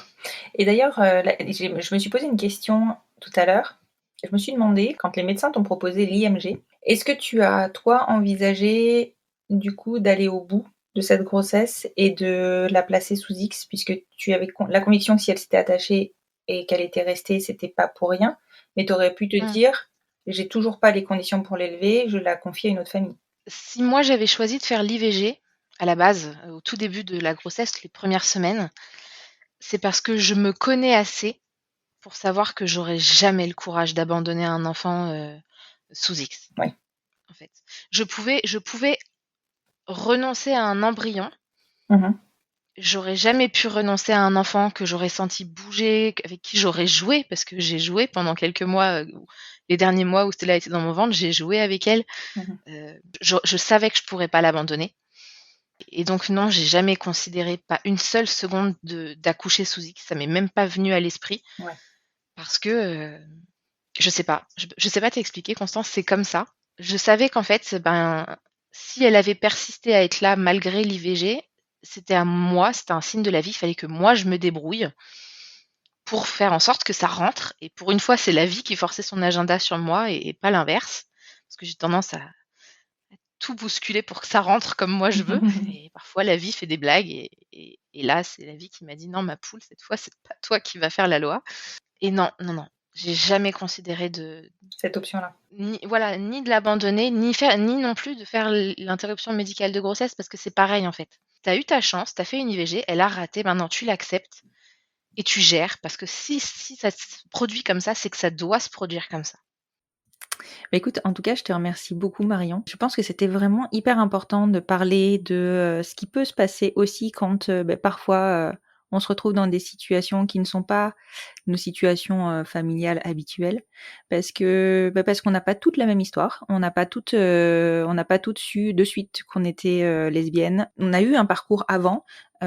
B: Et d'ailleurs, je me suis posé une question tout à l'heure. Je me suis demandé, quand les médecins t'ont proposé l'IMG, est-ce que tu as, toi, envisagé, du coup, d'aller au bout de cette grossesse et de la placer sous X, puisque tu avais la conviction que si elle s'était attachée et qu'elle était restée, c'était pas pour rien, mais tu aurais pu te
C: Mmh.
B: dire, j'ai toujours pas les conditions pour l'élever, je la confie à une autre famille.
C: Si moi j'avais choisi de faire l'IVG à la base, au tout début de la grossesse, les premières semaines, c'est parce que je me connais assez pour savoir que j'aurais jamais le courage d'abandonner un enfant, sous X,
B: Oui.
C: en fait. Je pouvais renoncer à un embryon.
B: Mhm.
C: J'aurais jamais pu renoncer à un enfant que j'aurais senti bouger, avec qui j'aurais joué, parce que j'ai joué pendant quelques mois, les derniers mois où Stella était dans mon ventre, j'ai joué avec elle.
B: Mhm.
C: Je savais que je pourrais pas l'abandonner. Et donc non, j'ai jamais considéré, pas une seule seconde, d'accoucher sous X. Ça m'est même pas venu à l'esprit
B: Ouais.
C: parce que je sais pas. Je sais pas t'expliquer, Constance. C'est comme ça. Je savais qu'en fait, ben, si elle avait persisté à être là malgré l'IVG, c'était à moi, c'était un signe de la vie. Il fallait que moi je me débrouille pour faire en sorte que ça rentre. Et pour une fois, c'est la vie qui forçait son agenda sur moi et pas l'inverse, parce que j'ai tendance à tout bousculer pour que ça rentre comme moi je veux. Et parfois, la vie fait des blagues. Et là, c'est la vie qui m'a dit non, ma poule, cette fois, c'est pas toi qui vas faire la loi. Et non, non, non. J'ai jamais considéré
B: Cette option-là.
C: ni de l'abandonner, ni non plus de faire l'interruption médicale de grossesse, parce que c'est pareil en fait. T'as eu ta chance, t'as fait une IVG, elle a raté, maintenant tu l'acceptes et tu gères, parce que si ça se produit comme ça, c'est que ça doit se produire comme ça.
B: Bah, écoute, en tout cas, je te remercie beaucoup, Marion. Je pense que c'était vraiment hyper important de parler de ce qui peut se passer aussi quand parfois on se retrouve dans des situations qui ne sont pas nos situations familiales habituelles, parce qu'on n'a pas toute la même histoire, on n'a pas toutes su de suite qu'on était lesbienne. On a eu un parcours avant.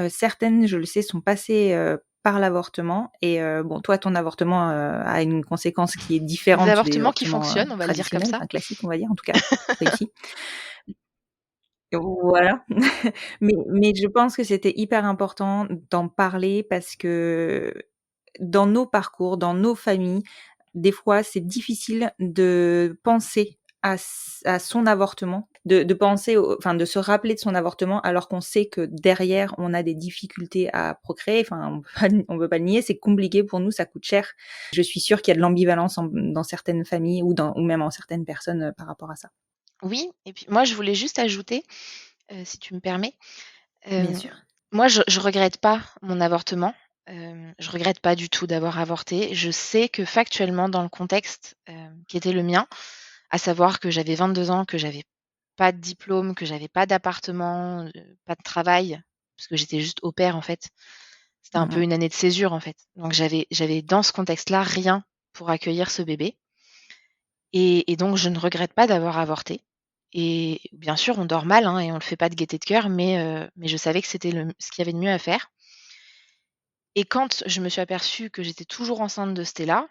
B: Certaines, je le sais, sont passées par l'avortement. Et bon, toi, ton avortement a une conséquence qui est
C: Des
B: différente des
C: avortements qui
B: avortements
C: fonctionnent, on va le dire comme
B: traditionnels,
C: ça.
B: enfin classiques, on va dire, en tout cas réussis. Voilà. Mais je pense que c'était hyper important d'en parler parce que dans nos parcours, dans nos familles, des fois, c'est difficile de penser à son avortement, de penser enfin, de se rappeler de son avortement alors qu'on sait que derrière, on a des difficultés à procréer. Enfin, on peut pas le nier, c'est compliqué pour nous, ça coûte cher. Je suis sûre qu'il y a de l'ambivalence dans certaines familles ou même en certaines personnes par rapport à ça.
C: Oui, et puis moi je voulais juste ajouter, si tu me permets,
B: Bien
C: euh,
B: sûr.
C: moi je regrette pas mon avortement. Je regrette pas du tout d'avoir avorté. Je sais que factuellement, dans le contexte qui était le mien, à savoir que j'avais 22 ans, que j'avais pas de diplôme, que j'avais pas d'appartement, pas de travail, parce que j'étais juste au pair en fait. C'était un peu
B: Mmh.
C: une année de césure en fait. Donc j'avais dans ce contexte-là rien pour accueillir ce bébé. Et donc je ne regrette pas d'avoir avorté. Et bien sûr, on dort mal, hein, et on le fait pas de gaieté de cœur, mais je savais que c'était ce qu'il y avait de mieux à faire. Et quand je me suis aperçue que j'étais toujours enceinte de Stella,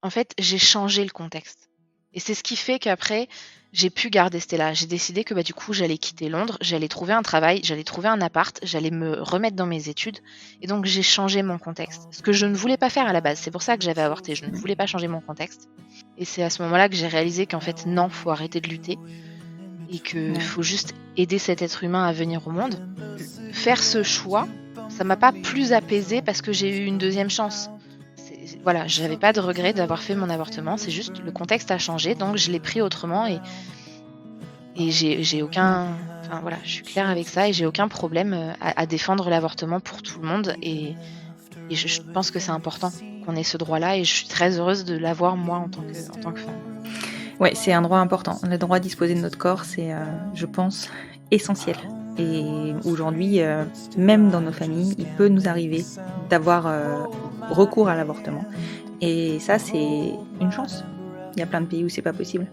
C: en fait, j'ai changé le contexte. Et c'est ce qui fait qu'après, j'ai pu garder Stella. J'ai décidé que du coup, j'allais quitter Londres, j'allais trouver un travail, j'allais trouver un appart, j'allais me remettre dans mes études. Et donc, j'ai changé mon contexte. Ce que je ne voulais pas faire à la base. C'est pour ça que j'avais avorté. Je ne voulais pas changer mon contexte. Et c'est à ce moment-là que j'ai réalisé qu'en fait, non, faut arrêter de lutter. Et qu'il faut juste aider cet être humain à venir au monde. Faire ce choix, ça m'a pas plus apaisée parce que j'ai eu une deuxième chance. Voilà, j'avais pas de regret d'avoir fait mon avortement, c'est juste le contexte a changé, donc je l'ai pris autrement et j'ai aucun, enfin voilà, je suis claire avec ça et j'ai aucun problème à défendre l'avortement pour tout le monde et je pense que c'est important qu'on ait ce droit-là et je suis très heureuse de l'avoir moi en tant que femme.
B: Ouais, c'est un droit important. Le droit à disposer de notre corps, c'est, je pense, essentiel. Et aujourd'hui, même dans nos familles, il peut nous arriver d'avoir recours à l'avortement. Et ça, c'est une chance. Il y a plein de pays où c'est pas possible.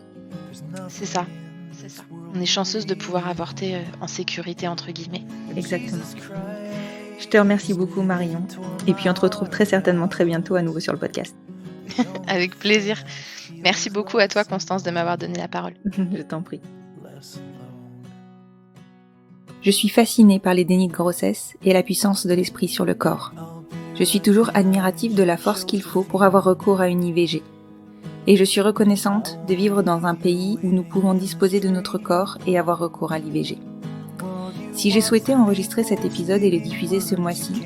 C: C'est ça. On est chanceuse de pouvoir avorter en sécurité, entre guillemets.
B: Exactement. Je te remercie beaucoup, Marion. Et puis on te retrouve très certainement très bientôt à nouveau sur le podcast.
C: Avec plaisir. Merci beaucoup à toi, Constance, de m'avoir donné la parole.
B: Je t'en prie. Je suis fascinée par les dénis de grossesse et la puissance de l'esprit sur le corps. Je suis toujours admirative de la force qu'il faut pour avoir recours à une IVG. Et je suis reconnaissante de vivre dans un pays où nous pouvons disposer de notre corps et avoir recours à l'IVG. Si j'ai souhaité enregistrer cet épisode et le diffuser ce mois-ci,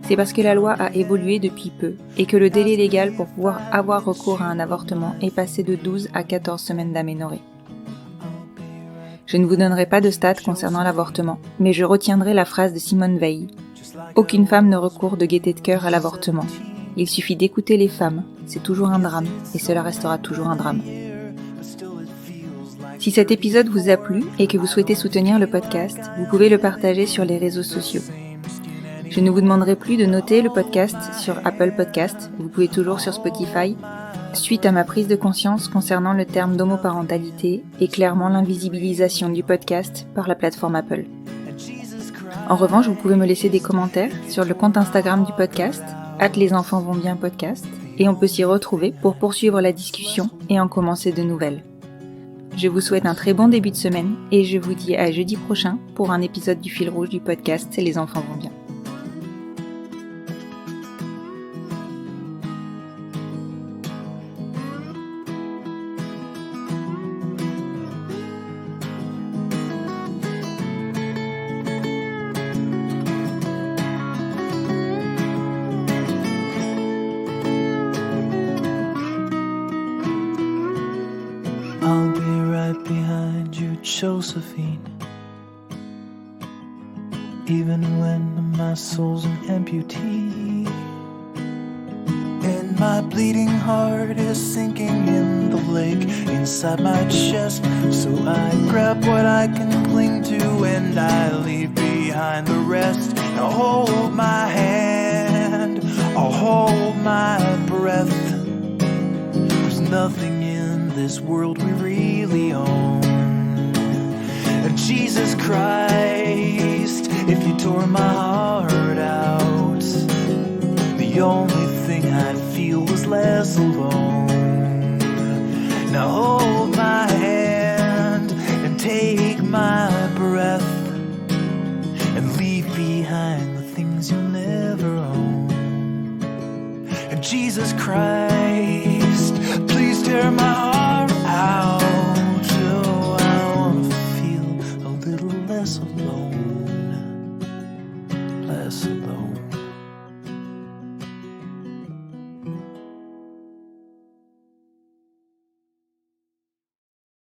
B: c'est parce que la loi a évolué depuis peu et que le délai légal pour pouvoir avoir recours à un avortement est passé de 12 à 14 semaines d'aménorrhée. Je ne vous donnerai pas de stats concernant l'avortement, mais je retiendrai la phrase de Simone Veil. Aucune femme ne recourt de gaieté de cœur à l'avortement. Il suffit d'écouter les femmes, c'est toujours un drame, et cela restera toujours un drame. Si cet épisode vous a plu et que vous souhaitez soutenir le podcast, vous pouvez le partager sur les réseaux sociaux. Je ne vous demanderai plus de noter le podcast sur Apple Podcast, vous pouvez toujours sur Spotify, suite à ma prise de conscience concernant le terme d'homoparentalité et clairement l'invisibilisation du podcast par la plateforme Apple. En revanche, vous pouvez me laisser des commentaires sur le compte Instagram du podcast, @lesenfantsvontsbien-podcast, et on peut s'y retrouver pour poursuivre la discussion et en commencer de nouvelles. Je vous souhaite un très bon début de semaine et je vous dis à jeudi prochain pour un épisode du fil rouge du podcast Les enfants vont bien.
A: I'll be right behind you, Josephine. Even when my soul's an amputee, and my bleeding heart is sinking in the lake inside my chest. So I grab what I can cling to and I leave behind the rest. Now hold my hand, I'll hold my breath. There's nothing in this world we really own. And Jesus Christ, if you tore my heart out, the only thing I'd feel was less alone. Now hold my hand and take my breath and leave behind the things you'll never own. And Jesus Christ, please tear my heart